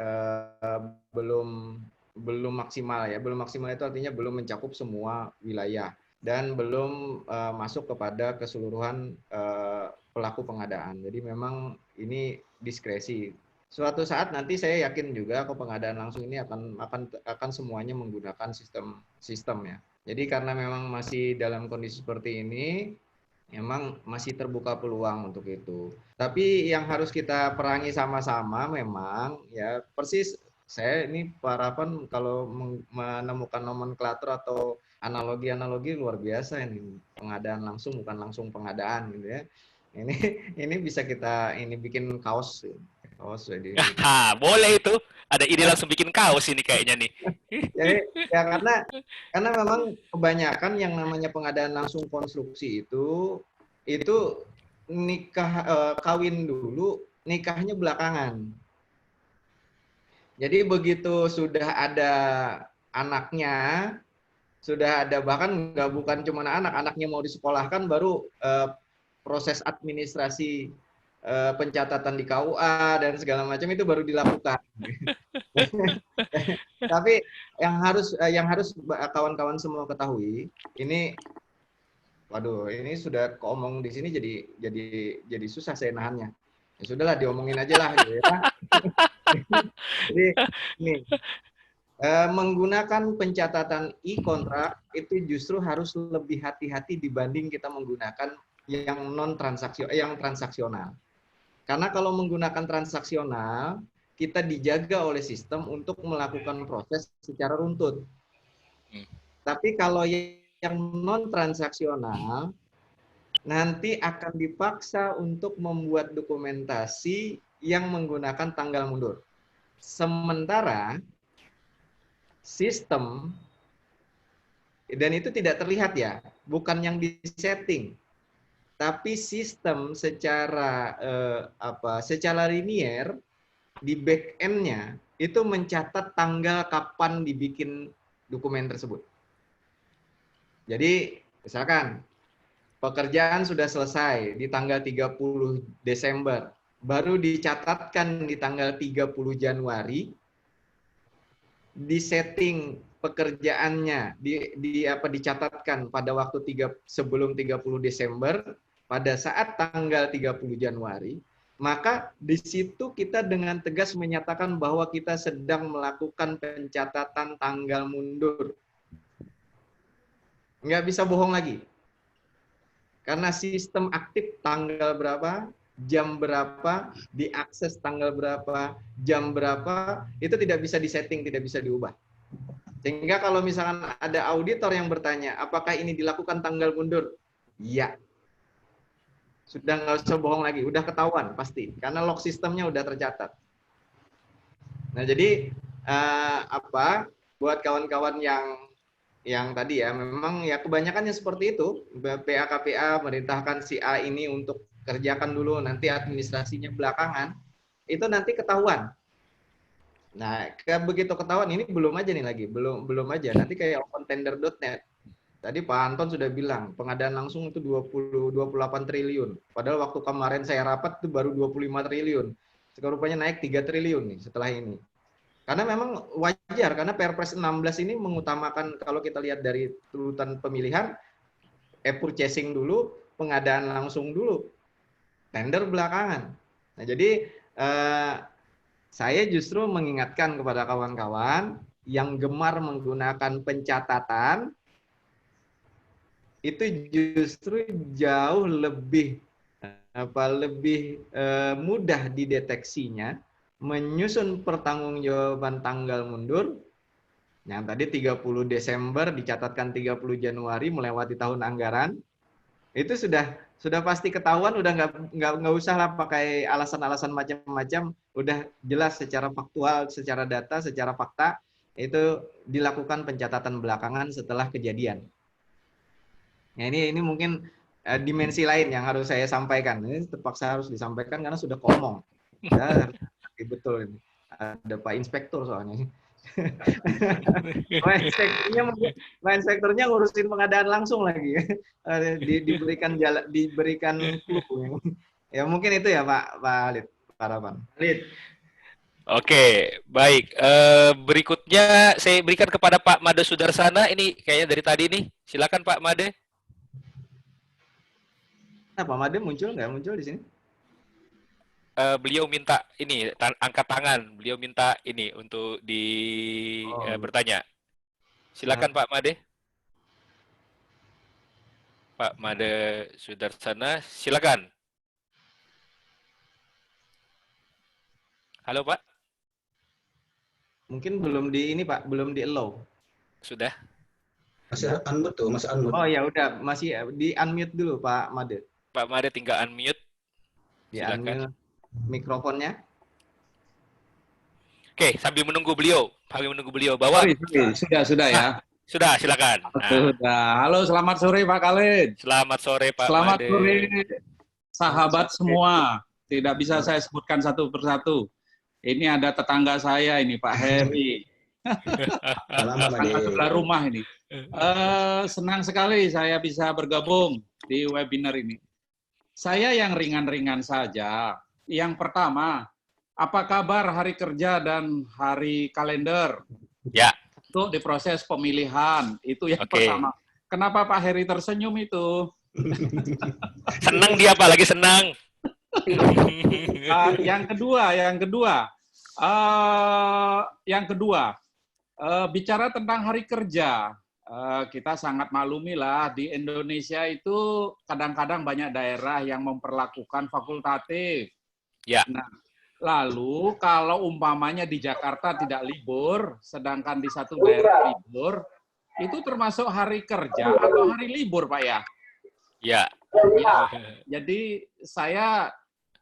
Speaker 3: belum maksimal ya. Belum maksimal itu artinya belum mencakup semua wilayah dan belum masuk kepada keseluruhan pelaku pengadaan. Jadi memang ini diskresi. suatu saat nanti saya yakin juga pengadaan langsung ini akan semuanya menggunakan sistem ya. Jadi karena memang masih dalam kondisi seperti ini, memang masih terbuka peluang untuk itu. Tapi yang harus kita perangi sama-sama memang ya persis, saya ini Pak Rafan kalau menemukan nomenklatur atau analogi-analogi luar biasa ini. Pengadaan langsung bukan langsung pengadaan gitu ya. Ini bisa kita bikin kaos jadi.
Speaker 1: Boleh itu. Ada ide langsung bikin kaos ini kayaknya nih.
Speaker 3: Jadi ya karena memang kebanyakan yang namanya pengadaan langsung konstruksi itu nikah kawin dulu, nikahnya belakangan. Jadi begitu sudah ada anaknya, sudah ada bahkan bukan cuma anaknya mau disekolahkan baru proses administrasi pencatatan di KUA dan segala macam itu baru dilakukan. Tapi yang harus kawan-kawan semua ketahui, ini sudah keomong di sini jadi susah saya nahannya. Ya sudahlah, diomongin aja lah gitu ya. Jadi nih menggunakan pencatatan e-kontrak itu justru harus lebih hati-hati dibanding kita menggunakan yang transaksional. Karena kalau menggunakan transaksional, kita dijaga oleh sistem untuk melakukan proses secara runtut. Tapi kalau yang non-transaksional, nanti akan dipaksa untuk membuat dokumentasi yang menggunakan tanggal mundur. Sementara sistem, dan itu tidak terlihat ya, bukan yang disetting, tapi sistem secara linier di back end-nya itu mencatat tanggal kapan dibikin dokumen tersebut. Jadi misalkan pekerjaan sudah selesai di tanggal 30 Desember, baru dicatatkan di tanggal 30 Januari, disetting pekerjaannya dicatatkan pada waktu sebelum 30 Desember, pada saat tanggal 30 Januari, maka di situ kita dengan tegas menyatakan bahwa kita sedang melakukan pencatatan tanggal mundur. Nggak bisa bohong lagi. Karena sistem aktif tanggal berapa, jam berapa, diakses tanggal berapa, jam berapa, itu tidak bisa disetting, tidak bisa diubah. Sehingga kalau misalkan ada auditor yang bertanya, apakah ini dilakukan tanggal mundur? Ya. Sudah nggak usah bohong lagi, udah ketahuan pasti, karena log sistemnya udah tercatat. Nah jadi buat kawan-kawan yang tadi ya, memang ya kebanyakannya seperti itu, PA-KPA merintahkan si A ini untuk kerjakan dulu, nanti administrasinya belakangan, itu nanti ketahuan. Nah begitu ketahuan, ini belum aja nih lagi, belum aja, nanti kayak opentender.net. Tadi Pak Anton sudah bilang, pengadaan langsung itu 28 triliun. Padahal waktu kemarin saya rapat itu baru 25 triliun. Sekarang rupanya naik 3 triliun nih setelah ini. Karena memang wajar, karena Perpres 16 ini mengutamakan, kalau kita lihat dari urutan pemilihan, purchasing dulu, pengadaan langsung dulu, tender belakangan. Nah jadi saya justru mengingatkan kepada kawan-kawan yang gemar menggunakan pencatatan, itu justru jauh lebih mudah dideteksinya, menyusun pertanggungjawaban tanggal mundur yang tadi 30 Desember dicatatkan 30 Januari melewati tahun anggaran, itu sudah pasti ketahuan, udah nggak usah lah pakai alasan-alasan macam-macam, udah jelas secara faktual, secara data, secara fakta, itu dilakukan pencatatan belakangan setelah kejadian. Ya, ini mungkin dimensi lain yang harus saya sampaikan. Ini terpaksa harus disampaikan karena sudah ngomong. Ya, betul ini. Ada Pak Inspektur soalnya. Pak Inspekturnya ngurusin pengadaan langsung lagi. Diberikan clue. Ya mungkin itu ya Pak Halid, Pak Rafan. Halid.
Speaker 1: Oke, baik. Berikutnya saya berikan kepada Pak Made Sudarsana. Ini kayaknya dari tadi nih. Silakan Pak Made.
Speaker 3: Nah, Pak Made muncul nggak muncul di sini?
Speaker 1: beliau minta ini angkat tangan, beliau minta ini untuk bertanya. Silakan Pak Made. Pak Made Sudarsana, silakan. Halo Pak.
Speaker 3: Mungkin belum di ini Pak, belum di allow.
Speaker 1: Sudah.
Speaker 4: Masih unmute tuh, masih unmute.
Speaker 3: Oh ya udah, masih di unmute dulu Pak Made.
Speaker 1: Pak Made tinggal unmute.
Speaker 3: Di
Speaker 1: Silakan.
Speaker 3: unmute mikrofonnya.
Speaker 1: Oke, sambil menunggu beliau bahwa
Speaker 9: Sudah ya.
Speaker 1: Sudah, silakan.
Speaker 9: Sudah. Halo, selamat sore Pak Khalid.
Speaker 1: Selamat sore Pak
Speaker 9: Selamat
Speaker 1: Made.
Speaker 9: sore sahabat semua. Tidak bisa saya sebutkan satu persatu. Ini ada tetangga saya ini Pak Heri. Sebelah rumah ini. Senang sekali saya bisa bergabung di webinar ini. Saya yang ringan-ringan saja. Yang pertama, apa kabar hari kerja dan hari kalender?
Speaker 1: Ya.
Speaker 9: Untuk di proses pemilihan, itu yang pertama. Kenapa Pak Heri tersenyum itu?
Speaker 1: Senang dia Pak, lagi senang.
Speaker 9: Yang kedua, bicara tentang hari kerja, kita sangat maklumilah di Indonesia itu kadang-kadang banyak daerah yang memperlakukan fakultatif.
Speaker 1: Ya.
Speaker 9: Nah, lalu kalau umpamanya di Jakarta tidak libur, sedangkan di satu daerah libur, itu termasuk hari kerja atau hari libur, Pak ya?
Speaker 1: Ya.
Speaker 9: Ya. Jadi saya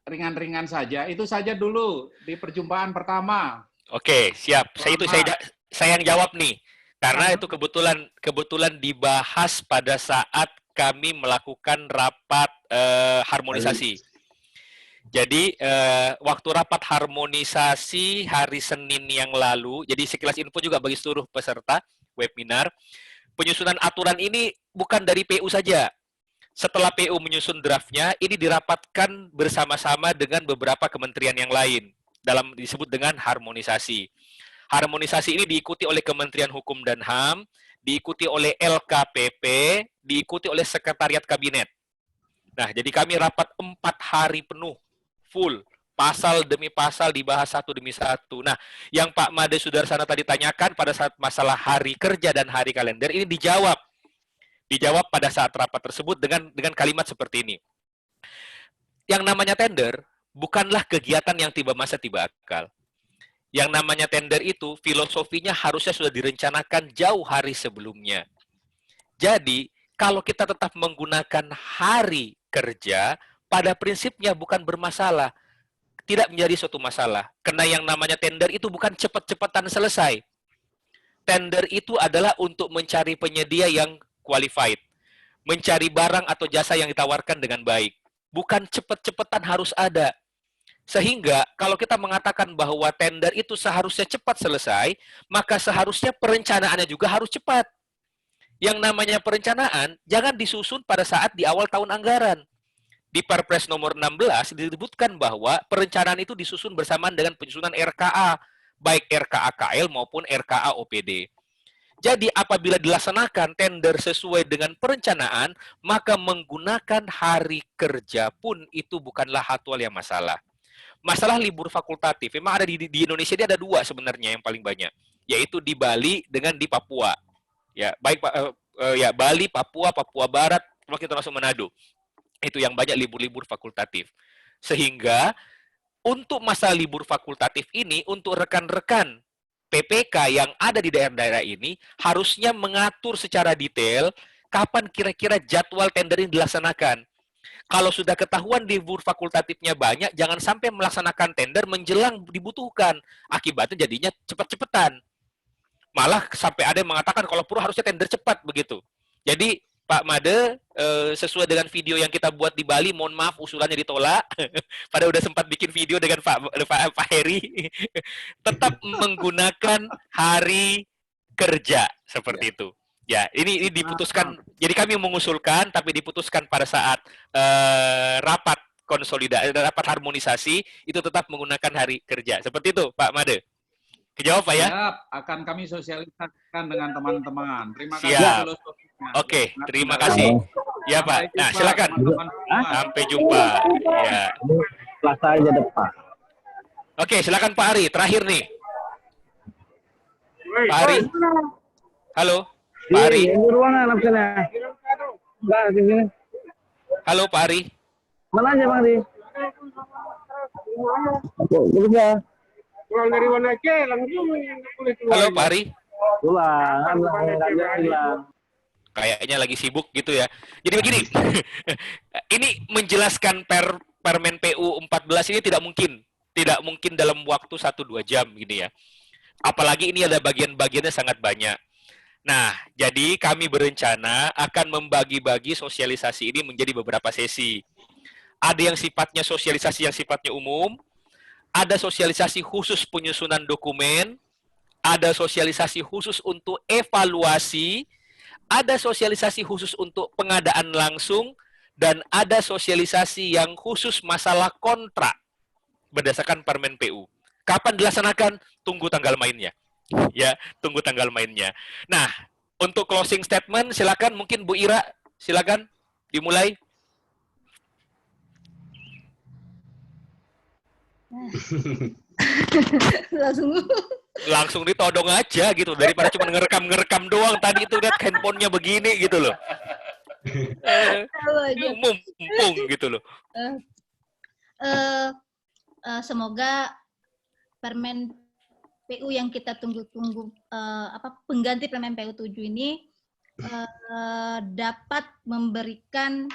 Speaker 9: ringan-ringan saja. Itu saja dulu di perjumpaan pertama.
Speaker 1: Oke, siap. Saya yang jawab nih. Karena itu kebetulan dibahas pada saat kami melakukan rapat harmonisasi. Jadi waktu rapat harmonisasi hari Senin yang lalu, jadi sekilas info juga bagi seluruh peserta webinar, penyusunan aturan ini bukan dari PU saja. Setelah PU menyusun draftnya, ini dirapatkan bersama-sama dengan beberapa kementerian yang lain, dalam disebut dengan harmonisasi. Harmonisasi ini diikuti oleh Kementerian Hukum dan HAM, diikuti oleh LKPP, diikuti oleh Sekretariat Kabinet. Nah, jadi kami rapat 4 hari penuh, full, pasal demi pasal dibahas satu demi satu. Nah, yang Pak Made Sudarsana tadi tanyakan pada saat masalah hari kerja dan hari kalender, ini dijawab pada saat rapat tersebut dengan kalimat seperti ini. Yang namanya tender bukanlah kegiatan yang tiba masa tiba akal. Yang namanya tender itu filosofinya harusnya sudah direncanakan jauh hari sebelumnya. Jadi, kalau kita tetap menggunakan hari kerja, pada prinsipnya bukan bermasalah. Tidak menjadi suatu masalah. Karena yang namanya tender itu bukan cepat-cepatan selesai. Tender itu adalah untuk mencari penyedia yang qualified, mencari barang atau jasa yang ditawarkan dengan baik. Bukan cepat-cepatan harus ada. Sehingga kalau kita mengatakan bahwa tender itu seharusnya cepat selesai, maka seharusnya perencanaannya juga harus cepat. Yang namanya perencanaan jangan disusun pada saat di awal tahun anggaran. Di Perpres nomor 16 disebutkan bahwa perencanaan itu disusun bersamaan dengan penyusunan RKA, baik RKA KL maupun RKA OPD. Jadi apabila dilaksanakan tender sesuai dengan perencanaan, maka menggunakan hari kerja pun itu bukanlah hal yang masalah. Masalah libur fakultatif, memang ada di Indonesia ini ada 2 sebenarnya yang paling banyak, yaitu di Bali dengan di Papua. Ya, baik Bali, Papua, Papua Barat, termasuk Manado. Itu yang banyak libur-libur fakultatif. Sehingga untuk masa libur fakultatif ini, untuk rekan-rekan PPK yang ada di daerah-daerah ini harusnya mengatur secara detail kapan kira-kira jadwal tender ini dilaksanakan. Kalau sudah ketahuan libur fakultatifnya banyak, jangan sampai melaksanakan tender menjelang dibutuhkan. Akibatnya jadinya cepat-cepatan. Malah sampai ada yang mengatakan kalau perlu harusnya tender cepat begitu. Jadi Pak Made, sesuai dengan video yang kita buat di Bali, mohon maaf usulannya ditolak. Pada udah sempat bikin video dengan Pak Heri. Tetap menggunakan hari kerja seperti itu. Ya, ini diputuskan. Jadi kami mengusulkan, tapi diputuskan pada saat rapat konsolidasi, rapat harmonisasi itu tetap menggunakan hari kerja. Seperti itu, Pak Made. Kejawab Pak ya?
Speaker 9: Siap, akan kami sosialisasikan dengan teman-teman. Terima kasih.
Speaker 1: Siap. Oke, terima kasih. Ya Pak. Nah, silakan. Sampai jumpa. Ya.
Speaker 10: Selasa aja depan.
Speaker 1: Oke, silakan Pak Ari. Terakhir nih. Pak Ari. Halo, Pak Ari.
Speaker 10: Di ruangan absennya. Bang, di sini.
Speaker 1: Halo, Pak Ari.
Speaker 10: Mana aja Bang Di? Bisa.
Speaker 11: Pulang dari mana aja, langsung.
Speaker 1: Halo, Pak Ari.
Speaker 10: Pulang.
Speaker 1: Kayaknya lagi sibuk gitu ya. Jadi begini, ini menjelaskan Permen PU 14 ini tidak mungkin dalam waktu 1-2 jam gini ya. Apalagi ini ada bagian-bagiannya sangat banyak. Nah, jadi kami berencana akan membagi-bagi sosialisasi ini menjadi beberapa sesi. Ada yang sifatnya sosialisasi yang sifatnya umum, ada sosialisasi khusus penyusunan dokumen, ada sosialisasi khusus untuk evaluasi, ada sosialisasi khusus untuk pengadaan langsung, dan ada sosialisasi yang khusus masalah kontrak berdasarkan Permen PU. Kapan dilaksanakan? Tunggu tanggal mainnya. Ya, tunggu tanggal mainnya. Nah, untuk closing statement, silakan mungkin Bu Ira, silakan dimulai. Langsung ditodong aja gitu, daripada cuma ngerekam doang. Tadi itu lihat handphonenya begini gitu loh. Mumpung gitu loh.
Speaker 5: Semoga Permen PU yang kita tunggu-tunggu, pengganti Permen PU 7 ini dapat memberikan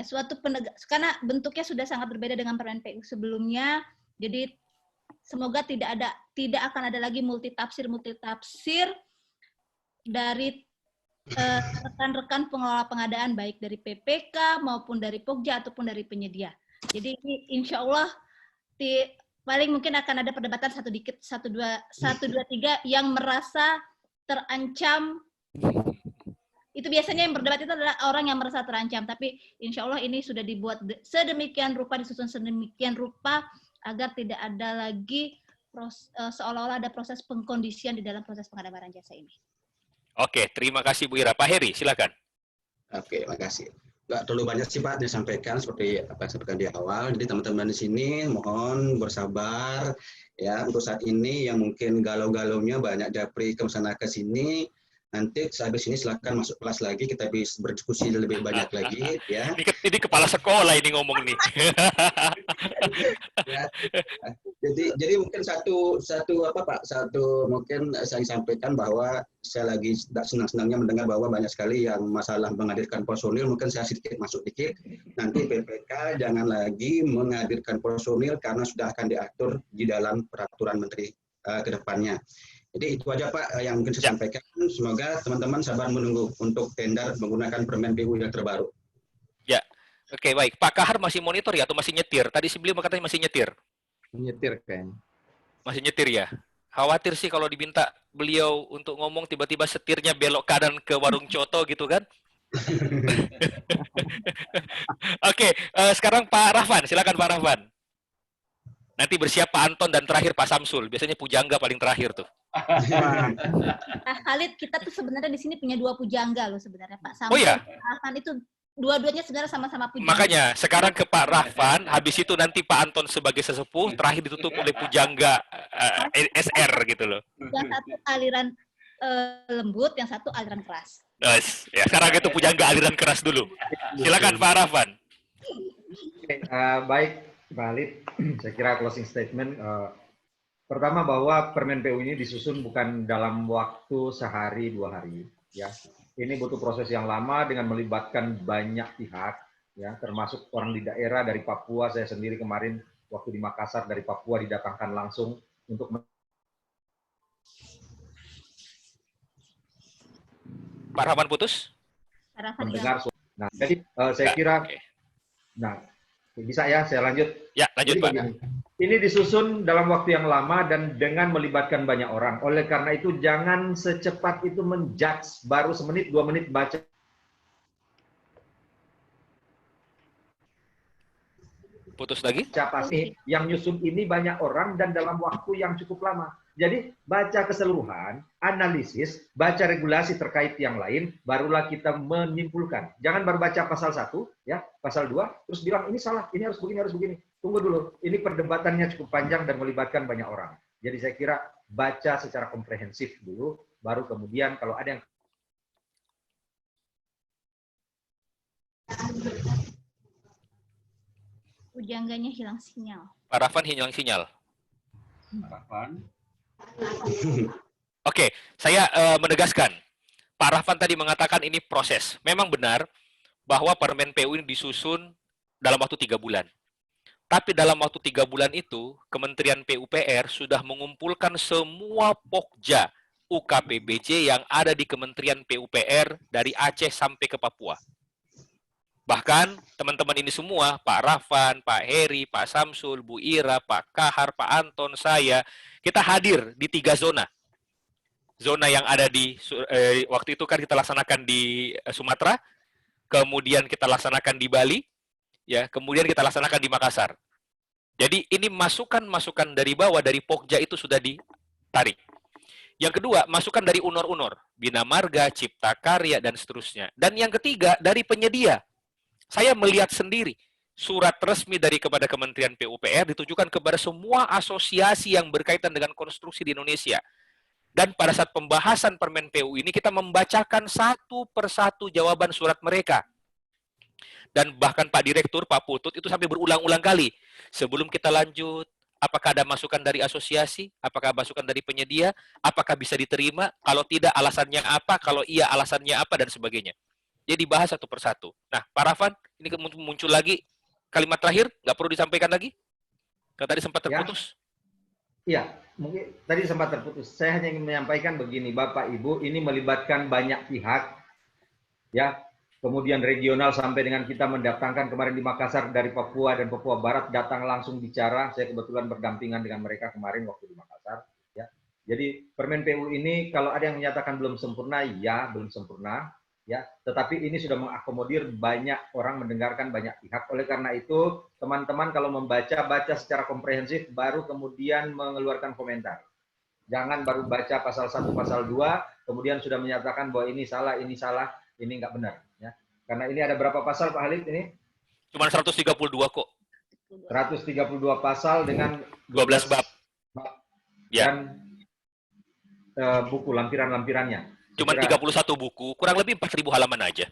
Speaker 5: suatu penegak, karena bentuknya sudah sangat berbeda dengan Permen PU sebelumnya. Jadi semoga tidak akan ada lagi multitafsir dari rekan-rekan pengelola pengadaan, baik dari PPK maupun dari Pokja ataupun dari penyedia. Jadi insya Allah paling mungkin akan ada perdebatan 1, 2, 3 yang merasa terancam. Itu biasanya yang berdebat itu adalah orang yang merasa terancam. Tapi insya Allah ini sudah dibuat sedemikian rupa, disusun sedemikian rupa agar tidak ada lagi seolah-olah ada proses pengkondisian di dalam proses pengadaan barang jasa ini.
Speaker 1: Oke, terima kasih Bu Ira. Pak Heri, silakan.
Speaker 4: Oke, makasih. Nggak terlalu banyak sih Pak disampaikan seperti apa yang disampaikan di awal. Jadi teman-teman di sini mohon bersabar ya untuk saat ini yang mungkin galau-galaunya banyak japri ke sana ke sini. Nanti habis ini silakan masuk kelas lagi, kita bisa berdiskusi lebih banyak lagi ya.
Speaker 1: Ini kepala sekolah ini ngomong nih.
Speaker 4: Ya. Jadi mungkin satu mungkin saya sampaikan bahwa saya lagi senang-senangnya mendengar bahwa banyak sekali yang masalah menghadirkan personil. Mungkin saya sedikit masuk dikit. Nanti PPK jangan lagi menghadirkan personil karena sudah akan diatur di dalam peraturan menteri ke depannya. Jadi itu aja Pak yang mungkin saya sampaikan. Semoga teman-teman sabar menunggu untuk tender menggunakan Permen PU yang terbaru.
Speaker 1: Ya, oke baik. Pak Kahar masih monitor ya atau masih nyetir? Tadi sebelum katanya masih nyetir.
Speaker 3: Nyetir kayaknya.
Speaker 1: Masih nyetir ya? Khawatir sih kalau diminta beliau untuk ngomong tiba-tiba setirnya belok kanan ke warung coto gitu kan? Oke, sekarang Pak Rahvan, silakan Pak Rahvan. Nanti bersiap Pak Anton dan terakhir Pak Samsul. Biasanya pujangga paling terakhir tuh.
Speaker 5: Khalid, kita tuh sebenarnya di sini punya 2 pujangga loh sebenarnya Pak Samsul.
Speaker 1: Oh ya?
Speaker 5: Pak Rahvan itu dua-duanya sebenarnya sama-sama pujangga.
Speaker 1: Makanya sekarang ke Pak Rahvan, habis itu nanti Pak Anton sebagai sesepuh, terakhir ditutup oleh pujangga SR gitu loh.
Speaker 5: Yang satu aliran lembut, yang satu aliran keras.
Speaker 1: Ya, sekarang itu pujangga aliran keras dulu. Silakan Pak Rahvan.
Speaker 6: Baik, Pak Halid, saya kira closing statement. Pertama bahwa Permen PU ini disusun bukan dalam waktu sehari 2 hari, ya. Ini butuh proses yang lama dengan melibatkan banyak pihak, ya, termasuk orang di daerah dari Papua. Saya sendiri kemarin waktu di Makassar dari Papua didatangkan langsung untuk
Speaker 1: Pak Rahman putus.
Speaker 6: Mendengar. Nah, jadi saya kira, nah bisa ya saya lanjut.
Speaker 1: Ya, lanjut Pak.
Speaker 6: Ini disusun dalam waktu yang lama dan dengan melibatkan banyak orang. Oleh karena itu jangan secepat itu menjudge baru semenit 2 menit baca.
Speaker 1: Putus lagi?
Speaker 6: Pasti yang nyusun ini banyak orang dan dalam waktu yang cukup lama. Jadi baca keseluruhan, analisis, baca regulasi terkait yang lain, barulah kita menyimpulkan. Jangan baru baca pasal 1, ya, pasal 2, terus bilang ini salah, ini harus begini, harus begini. Tunggu dulu, ini perdebatannya cukup panjang dan melibatkan banyak orang. Jadi saya kira baca secara komprehensif dulu, baru kemudian kalau ada yang
Speaker 5: Pujangganya hilang sinyal.
Speaker 1: Pak Rafan hilang sinyal.
Speaker 2: Rafan.
Speaker 1: Oke, saya menegaskan. Pak Rafan tadi mengatakan ini proses. Memang benar bahwa Permen PU ini disusun dalam waktu 3 bulan. Tapi dalam waktu 3 bulan itu, Kementerian PUPR sudah mengumpulkan semua pokja UKPBJ yang ada di Kementerian PUPR dari Aceh sampai ke Papua. Bahkan teman-teman ini semua, Pak Rafan, Pak Heri, Pak Samsul, Bu Ira, Pak Kahar, Pak Anton, saya, kita hadir di 3 zona. Zona yang ada di, waktu itu kan kita laksanakan di Sumatera, kemudian kita laksanakan di Bali, ya, kemudian kita laksanakan di Makassar. Jadi ini masukan-masukan dari bawah, dari Pokja itu sudah ditarik. Yang kedua, masukan dari UNOR-UNOR, Bina Marga, Cipta Karya, dan seterusnya. Dan yang ketiga, dari penyedia. Saya melihat sendiri surat resmi dari kepada Kementerian PUPR ditujukan kepada semua asosiasi yang berkaitan dengan konstruksi di Indonesia. Dan pada saat pembahasan Permen PU ini kita membacakan satu persatu jawaban surat mereka. Dan bahkan Pak Direktur, Pak Putut itu sampai berulang-ulang kali. Sebelum kita lanjut, apakah ada masukan dari asosiasi? Apakah masukan dari penyedia? Apakah bisa diterima? Kalau tidak, alasannya apa? Kalau iya, alasannya apa? Dan sebagainya. Jadi dibahas satu persatu. Nah, Pak Rafan, ini muncul lagi kalimat terakhir, nggak perlu disampaikan lagi? Karena tadi sempat terputus.
Speaker 6: Iya, mungkin tadi sempat terputus. Saya hanya ingin menyampaikan begini, Bapak, Ibu, ini melibatkan banyak pihak, ya. Kemudian regional sampai dengan kita mendatangkan kemarin di Makassar dari Papua dan Papua Barat datang langsung bicara. Saya kebetulan berdampingan dengan mereka kemarin waktu di Makassar. Ya. Jadi Permen PU ini kalau ada yang menyatakan belum sempurna, ya belum sempurna. Ya, tetapi ini sudah mengakomodir banyak orang, mendengarkan banyak pihak. Oleh karena itu, teman-teman kalau baca secara komprehensif, baru kemudian mengeluarkan komentar. Jangan baru baca pasal 1, pasal 2, kemudian sudah menyatakan bahwa ini salah, ini nggak benar. Ya. Karena ini ada berapa pasal, Pak Halid, ini?
Speaker 1: Cuma 132 kok.
Speaker 6: 132 pasal dengan
Speaker 1: 12 bab. Ya.
Speaker 6: Dan buku, lampiran-lampirannya.
Speaker 1: Cuma 31 buku, kurang lebih 4.000 halaman aja.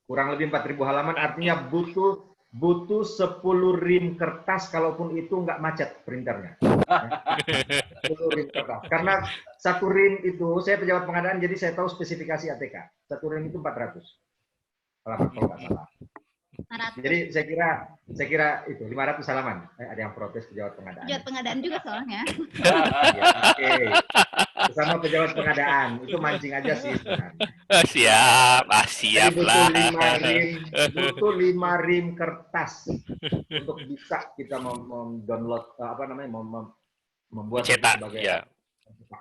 Speaker 6: Kurang lebih 4.000 halaman, artinya butuh 10 rim kertas, kalaupun itu nggak macet printernya. 10 rim kertas. Karena 1 rim itu, saya pejabat pengadaan, jadi saya tahu spesifikasi ATK. 1 rim itu 400 halaman, kalau nggak salah. Jadi saya kira itu 500 halaman. Ada yang protes pejabat pengadaan.
Speaker 5: Pejabat pengadaan juga soalnya.
Speaker 6: Ya, oke. Sama pejabat pengadaan itu mancing aja sih sebenarnya.
Speaker 1: Siap lah.
Speaker 6: Butuh 5 rim kertas untuk bisa kita mendownload membuat
Speaker 1: cetak.
Speaker 6: Sebagai
Speaker 1: Ya.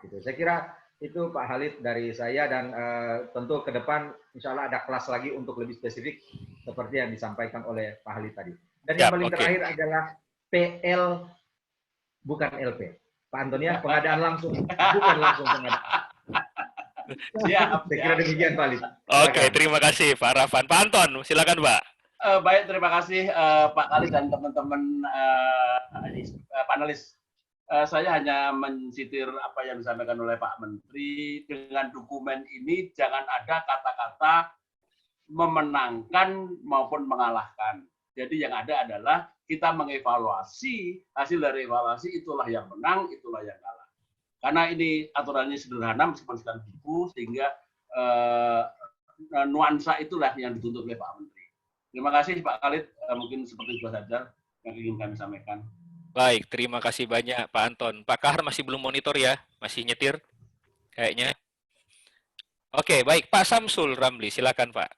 Speaker 6: Gitu. Saya kira itu Pak Halid dari saya, dan tentu ke depan insya Allah ada kelas lagi untuk lebih spesifik seperti yang disampaikan oleh Pak Halid tadi. Dan yang paling terakhir adalah PL bukan LP. Pak Antonia, pengadaan langsung, bukan langsung pengadaan.
Speaker 2: Siap.
Speaker 6: Saya kira demikian Pak Halid.
Speaker 1: Oke, terima kasih Pak Rafan. Pak Anton, silakan Pak.
Speaker 2: Baik, terima kasih Pak Halid dan teman-teman panelis. Saya hanya mensitir apa yang disampaikan oleh Pak Menteri. Dengan dokumen ini jangan ada kata-kata memenangkan maupun mengalahkan. Jadi yang ada adalah kita mengevaluasi, hasil dari evaluasi itulah yang menang, itulah yang kalah. Karena ini aturannya sederhana meskipun sekarang buku, sehingga nuansa itulah yang dituntut oleh Pak Menteri. Terima kasih Pak Khalid, mungkin seperti itu saja yang ingin kami sampaikan.
Speaker 1: Baik, terima kasih banyak Pak Anton. Pak Kahar masih belum monitor ya? Masih nyetir kayaknya. Oke, baik. Pak Samsul Ramli, silakan Pak.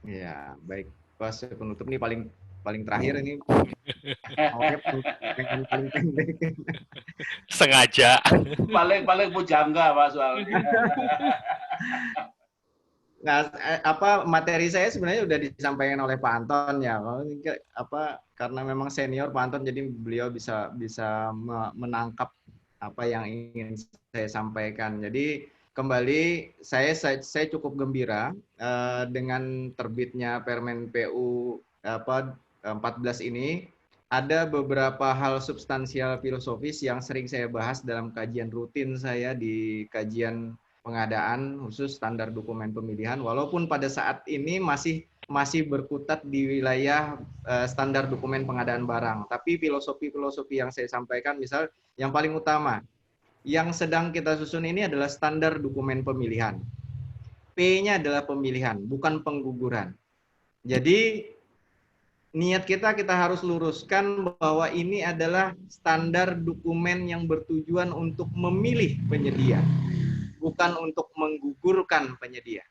Speaker 3: Ya, baik. Pas penutup ini paling terakhir ini. Paling pendek.
Speaker 1: Sengaja.
Speaker 2: Paling pujangga Pak soalnya.
Speaker 3: materi saya sebenarnya sudah disampaikan oleh Pak Anton ya. Karena memang senior Pak Anton, jadi beliau bisa menangkap apa yang ingin saya sampaikan. Jadi kembali saya cukup gembira dengan terbitnya Permen PU 14 ini. Ada beberapa hal substansial filosofis yang sering saya bahas dalam kajian rutin saya di kajian pengadaan khusus standar dokumen pemilihan, walaupun pada saat ini masih berkutat di wilayah standar dokumen pengadaan barang. Tapi filosofi-filosofi yang saya sampaikan, misal yang paling utama, yang sedang kita susun ini adalah standar dokumen pemilihan. P-nya adalah pemilihan, bukan pengguguran. Jadi niat kita harus luruskan bahwa ini adalah standar dokumen yang bertujuan untuk memilih penyedia, bukan untuk menggugurkan penyedia.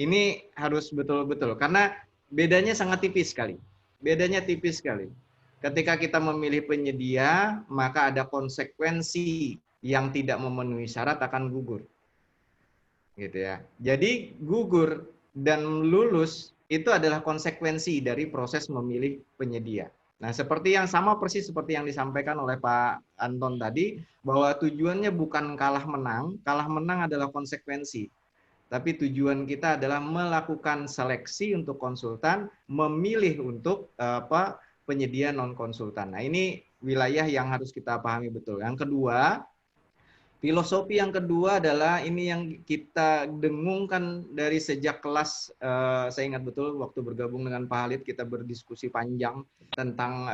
Speaker 3: Ini harus betul-betul, karena bedanya sangat tipis sekali. Bedanya tipis sekali. Ketika kita memilih penyedia, maka ada konsekuensi yang tidak memenuhi syarat akan gugur. Gitu ya. Jadi gugur dan lulus itu adalah konsekuensi dari proses memilih penyedia. Nah, seperti yang sama persis seperti yang disampaikan oleh Pak Anton tadi, bahwa tujuannya bukan kalah menang adalah konsekuensi. Tapi tujuan kita adalah melakukan seleksi untuk konsultan, memilih untuk penyedia non-konsultan. Nah, ini wilayah yang harus kita pahami betul. Yang kedua, filosofi yang kedua adalah ini yang kita dengungkan dari sejak kelas, saya ingat betul waktu bergabung dengan Pak Halid, kita berdiskusi panjang tentang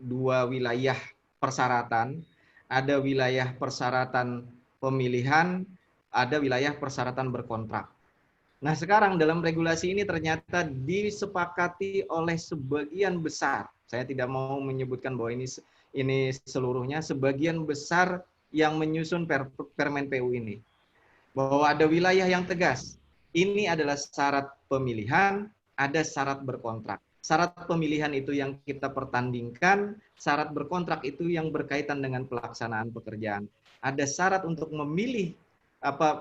Speaker 3: dua wilayah persyaratan. Ada wilayah persyaratan pemilihan, ada wilayah persyaratan berkontrak. Nah, sekarang dalam regulasi ini ternyata disepakati oleh sebagian besar, saya tidak mau menyebutkan bahwa ini seluruhnya, sebagian besar yang menyusun Permen PU ini, bahwa ada wilayah yang tegas. Ini adalah syarat pemilihan, ada syarat berkontrak. Syarat pemilihan itu yang kita pertandingkan, syarat berkontrak itu yang berkaitan dengan pelaksanaan pekerjaan. Ada syarat untuk memilih,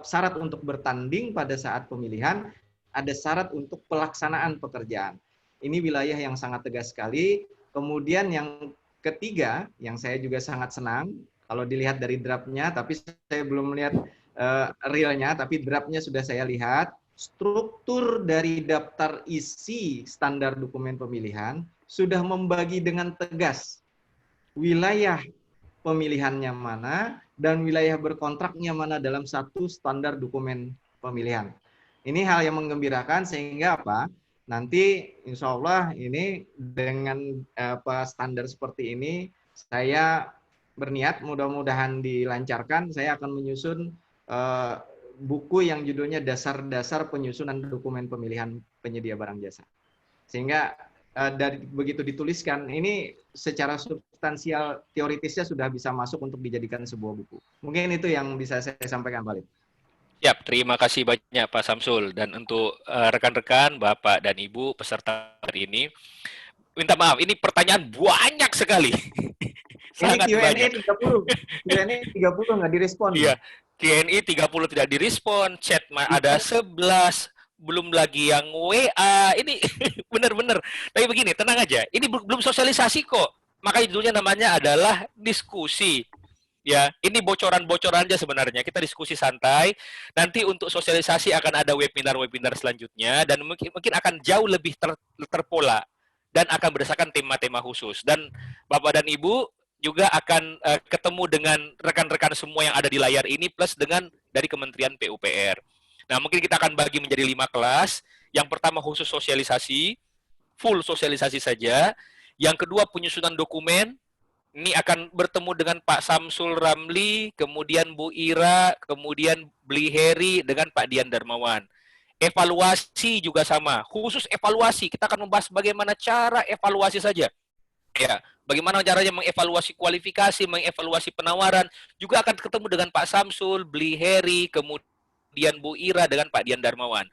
Speaker 3: syarat untuk bertanding pada saat pemilihan, ada syarat untuk pelaksanaan pekerjaan. Ini wilayah yang sangat tegas sekali. Kemudian yang ketiga, yang saya juga sangat senang, kalau dilihat dari draftnya, tapi saya belum melihat realnya, tapi draftnya sudah saya lihat. Struktur dari daftar isi standar dokumen pemilihan sudah membagi dengan tegas wilayah pemilihannya mana dan wilayah berkontraknya mana dalam satu standar dokumen pemilihan. Ini hal yang menggembirakan, sehingga nanti insya Allah ini dengan standar seperti ini, saya berniat mudah-mudahan dilancarkan, saya akan menyusun buku yang judulnya Dasar-Dasar Penyusunan Dokumen Pemilihan Penyedia Barang Jasa. Sehingga dari begitu dituliskan, ini secara substansial teoritisnya sudah bisa masuk untuk dijadikan sebuah buku. Mungkin itu yang bisa saya sampaikan, Pak Lid.
Speaker 1: Ya, terima kasih banyak Pak Samsul. Dan untuk rekan-rekan, Bapak dan Ibu peserta hari ini, minta maaf, ini pertanyaan banyak sekali. Sangat
Speaker 3: ini
Speaker 1: banyak.
Speaker 3: Q&A 30 nggak direspon.
Speaker 1: Iya, Q&A 30 tidak direspon, chat ada 11, belum lagi yang WA. Ini benar-benar. Tapi begini, tenang aja. Ini belum sosialisasi kok. Makanya judulnya namanya adalah diskusi. Ya, ini bocoran-bocoran aja sebenarnya. Kita diskusi santai. Nanti untuk sosialisasi akan ada webinar-webinar selanjutnya dan mungkin akan jauh lebih terpola dan akan berdasarkan tema-tema khusus. Dan Bapak dan Ibu juga akan ketemu dengan rekan-rekan semua yang ada di layar ini plus dengan dari Kementerian PUPR. Nah, mungkin kita akan bagi menjadi 5 kelas. Yang pertama khusus sosialisasi, full sosialisasi saja. Yang kedua penyusunan dokumen. Ini akan bertemu dengan Pak Samsul Ramli, kemudian Bu Ira, kemudian Bli Heri dengan Pak Dian Darmawan. Evaluasi juga sama, khusus evaluasi. Kita akan membahas bagaimana cara evaluasi saja. Ya, bagaimana caranya mengevaluasi kualifikasi, mengevaluasi penawaran. Juga akan ketemu dengan Pak Samsul, Bli Heri, kemudian Bu Ira dengan Pak Dian Darmawan.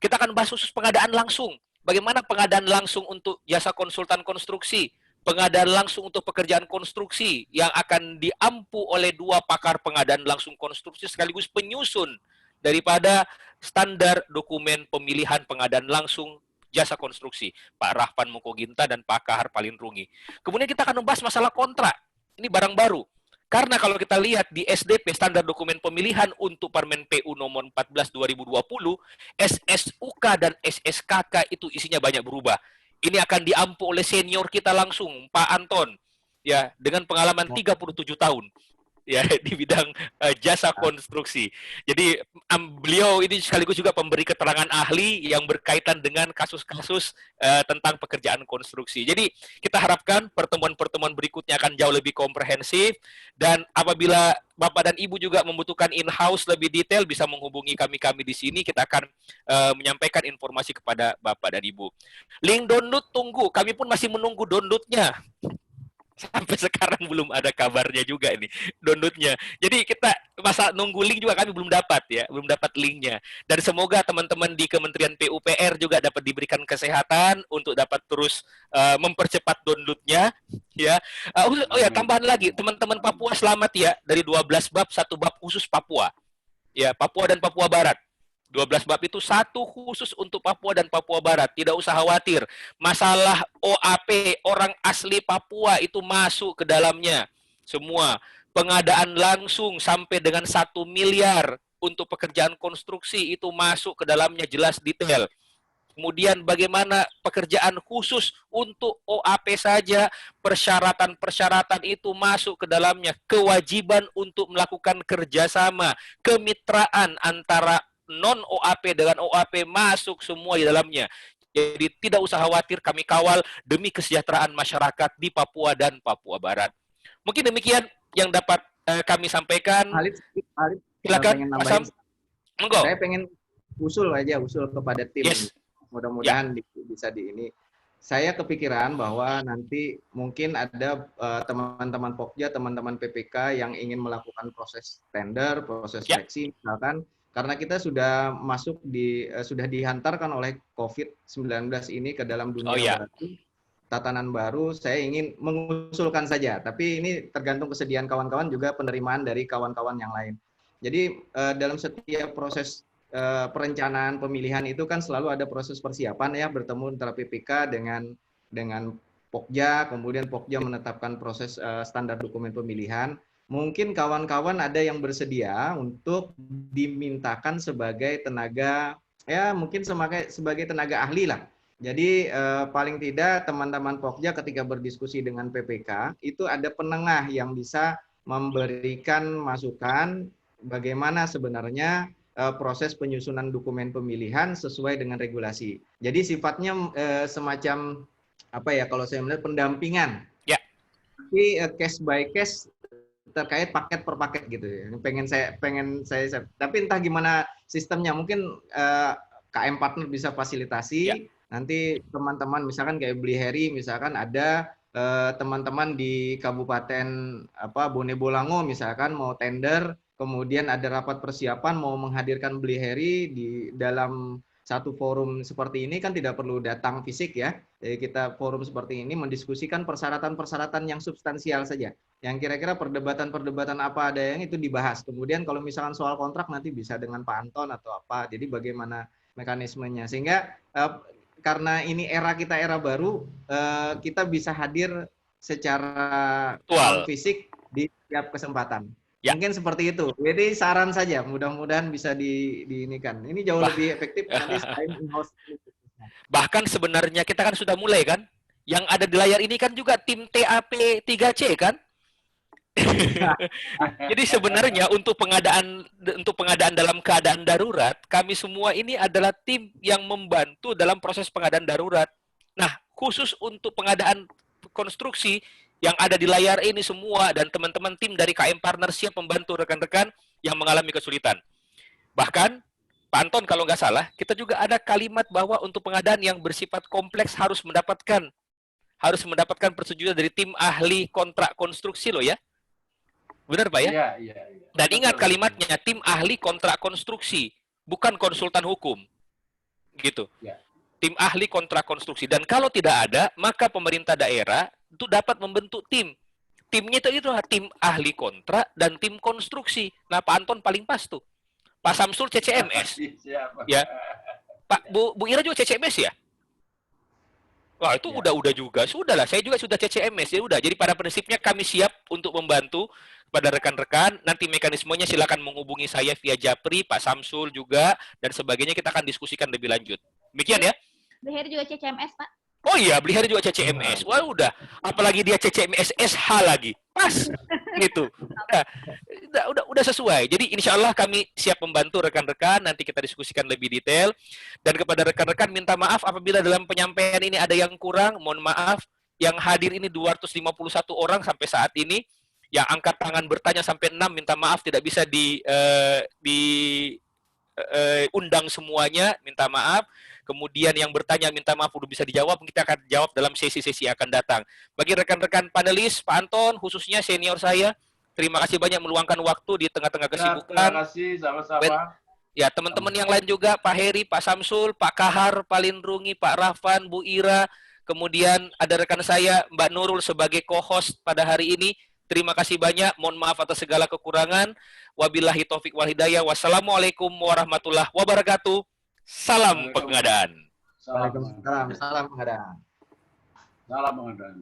Speaker 1: Kita akan bahas khusus pengadaan langsung. Bagaimana pengadaan langsung untuk jasa konsultan konstruksi, pengadaan langsung untuk pekerjaan konstruksi yang akan diampu oleh 2 pakar pengadaan langsung konstruksi sekaligus penyusun daripada standar dokumen pemilihan pengadaan langsung jasa konstruksi, Pak Rahvan Mukoginta dan Pak Kahar Palindrungi. Kemudian kita akan membahas masalah kontrak. Ini barang baru. Karena kalau kita lihat di SDP, standar dokumen pemilihan untuk Permen PU nomor 14 2020, SSUK dan SSKK itu isinya banyak berubah. Ini akan diampu oleh senior kita langsung, Pak Anton, ya, dengan pengalaman 37 tahun. Ya, di bidang jasa konstruksi. Jadi beliau ini sekaligus juga pemberi keterangan ahli yang berkaitan dengan kasus-kasus tentang pekerjaan konstruksi. Jadi kita harapkan pertemuan-pertemuan berikutnya akan jauh lebih komprehensif, dan apabila Bapak dan Ibu juga membutuhkan in-house lebih detail, bisa menghubungi kami di sini. Kita akan menyampaikan informasi kepada Bapak dan Ibu. Link download tunggu, kami pun masih menunggu downloadnya. Sampai sekarang belum ada kabarnya juga ini downloadnya. Jadi kita masa nunggu link juga kami belum dapat ya, belum dapat linknya. Dan semoga teman-teman di Kementerian PUPR juga dapat diberikan kesehatan untuk dapat terus mempercepat downloadnya. Ya, oh ya, tambahan lagi, teman-teman Papua selamat ya, dari 12 bab 1 bab khusus Papua. Ya, Papua dan Papua Barat. 12 bab itu 1 khusus untuk Papua dan Papua Barat. Tidak usah khawatir. Masalah OAP, orang asli Papua itu masuk ke dalamnya. Semua. Pengadaan langsung sampai dengan 1 miliar untuk pekerjaan konstruksi itu masuk ke dalamnya, jelas detail. Kemudian bagaimana pekerjaan khusus untuk OAP saja, persyaratan-persyaratan itu masuk ke dalamnya. Kewajiban untuk melakukan kerjasama, kemitraan antara non-OAP dengan OAP masuk semua di dalamnya. Jadi tidak usah khawatir, kami kawal demi kesejahteraan masyarakat di Papua dan Papua Barat. Mungkin demikian yang dapat kami sampaikan.
Speaker 3: Halid,
Speaker 1: silakan, Pak Sam. Monggo.
Speaker 3: Saya pengen usul kepada tim.
Speaker 1: Yes.
Speaker 3: Mudah-mudahan bisa di ini. Saya kepikiran bahwa nanti mungkin ada teman-teman Pokja, teman-teman PPK yang ingin melakukan proses tender, proses seleksi misalkan. Karena kita sudah masuk sudah dihantarkan oleh COVID-19 ini ke dalam dunia baru, tatanan baru, saya ingin mengusulkan saja. Tapi ini tergantung kesediaan kawan-kawan juga penerimaan dari kawan-kawan yang lain. Jadi dalam setiap proses perencanaan pemilihan itu kan selalu ada proses persiapan ya, bertemu antara PPK dengan Pokja, kemudian Pokja menetapkan proses standar dokumen pemilihan. Mungkin kawan-kawan ada yang bersedia untuk dimintakan sebagai tenaga, ya mungkin sebagai tenaga ahli lah. Jadi paling tidak teman-teman Pokja ketika berdiskusi dengan PPK, itu ada penengah yang bisa memberikan masukan bagaimana sebenarnya proses penyusunan dokumen pemilihan sesuai dengan regulasi. Jadi sifatnya semacam, apa ya, kalau saya melihat pendampingan.
Speaker 1: Ya.
Speaker 3: Tapi case by case, terkait paket per paket gitu ya. Pengen saya tapi entah gimana sistemnya, mungkin KM partner bisa fasilitasi. Nanti teman-teman misalkan kayak Beli Heri misalkan ada teman-teman di Kabupaten Bone Bolango misalkan mau tender, kemudian ada rapat persiapan mau menghadirkan Beli Heri di dalam satu forum seperti ini, kan tidak perlu datang fisik ya. Jadi kita forum seperti ini mendiskusikan persyaratan-persyaratan yang substansial saja. Yang kira-kira perdebatan-perdebatan apa ada yang itu dibahas. Kemudian kalau misalkan soal kontrak nanti bisa dengan Pak Anton atau apa. Jadi bagaimana mekanismenya. Sehingga karena ini era kita era baru, kita bisa hadir secara fisik di setiap kesempatan. Ya. Mungkin seperti itu. Jadi saran saja, mudah-mudahan bisa diinikan. Ini jauh lebih efektif nanti selain in-house.
Speaker 1: Bahkan sebenarnya kita kan sudah mulai kan. Yang ada di layar ini kan juga tim TAP 3C kan. Jadi sebenarnya untuk pengadaan dalam keadaan darurat, kami semua ini adalah tim yang membantu dalam proses pengadaan darurat. Nah, khusus untuk pengadaan konstruksi yang ada di layar ini semua, dan teman-teman tim dari KM Partner siap membantu rekan-rekan yang mengalami kesulitan. Bahkan, Pak Anton kalau nggak salah, kita juga ada kalimat bahwa untuk pengadaan yang bersifat kompleks harus mendapatkan persetujuan dari tim ahli kontrak konstruksi loh ya. Benar Pak ya?
Speaker 2: Iya.
Speaker 1: Dan ingat kalimatnya, tim ahli kontrak konstruksi, bukan konsultan hukum. Gitu.
Speaker 2: Ya.
Speaker 1: Tim ahli kontrak konstruksi. Dan kalau tidak ada, maka pemerintah daerah itu dapat membentuk tim. Timnya itu tim ahli kontrak dan tim konstruksi. Nah, Pak Anton paling pas tuh. Pak Pak Samsul CCMS.
Speaker 2: Siapa?
Speaker 1: Ya. Pak Bu Ira juga CCMS ya? Wah, itu
Speaker 2: Ya.
Speaker 1: udah juga. Sudahlah, saya juga sudah CCMS. Ya udah. Jadi pada prinsipnya kami siap untuk membantu kepada rekan-rekan. Nanti mekanismenya silakan menghubungi saya via Japri, Pak Samsul juga dan sebagainya, kita akan diskusikan lebih lanjut. Demikian ya.
Speaker 5: Bu Heri juga CCMS, Pak.
Speaker 1: Oh iya, beli hari juga CCMS. Wah udah, apalagi dia CCMS SH lagi, pas gitu. Udah sesuai. Jadi insya Allah kami siap membantu rekan-rekan. Nanti kita diskusikan lebih detail. Dan kepada rekan-rekan minta maaf apabila dalam penyampaian ini ada yang kurang. Mohon maaf. Yang hadir ini 251 orang sampai saat ini. Yang angkat tangan bertanya sampai 6, minta maaf tidak bisa undang semuanya, minta maaf. Kemudian yang bertanya minta maaf udah bisa dijawab, kita akan jawab dalam sesi-sesi akan datang. Bagi rekan-rekan panelis, Pak Anton khususnya senior saya, terima kasih banyak meluangkan waktu di tengah-tengah kesibukan.
Speaker 2: Terima kasih, sama-sama.
Speaker 1: Ya, teman-teman yang lain juga, Pak Heri, Pak Samsul, Pak Kahar, Pak Lindrungi, Pak Rafan, Bu Ira, kemudian ada rekan saya, Mbak Nurul sebagai co-host pada hari ini. Terima kasih banyak, mohon maaf atas segala kekurangan. Wabillahi taufik wal hidayah. Wassalamualaikum warahmatullahi wabarakatuh. Salam pengadaan.
Speaker 3: Waalaikumsalam. Salam pengadaan.
Speaker 2: Salam pengadaan.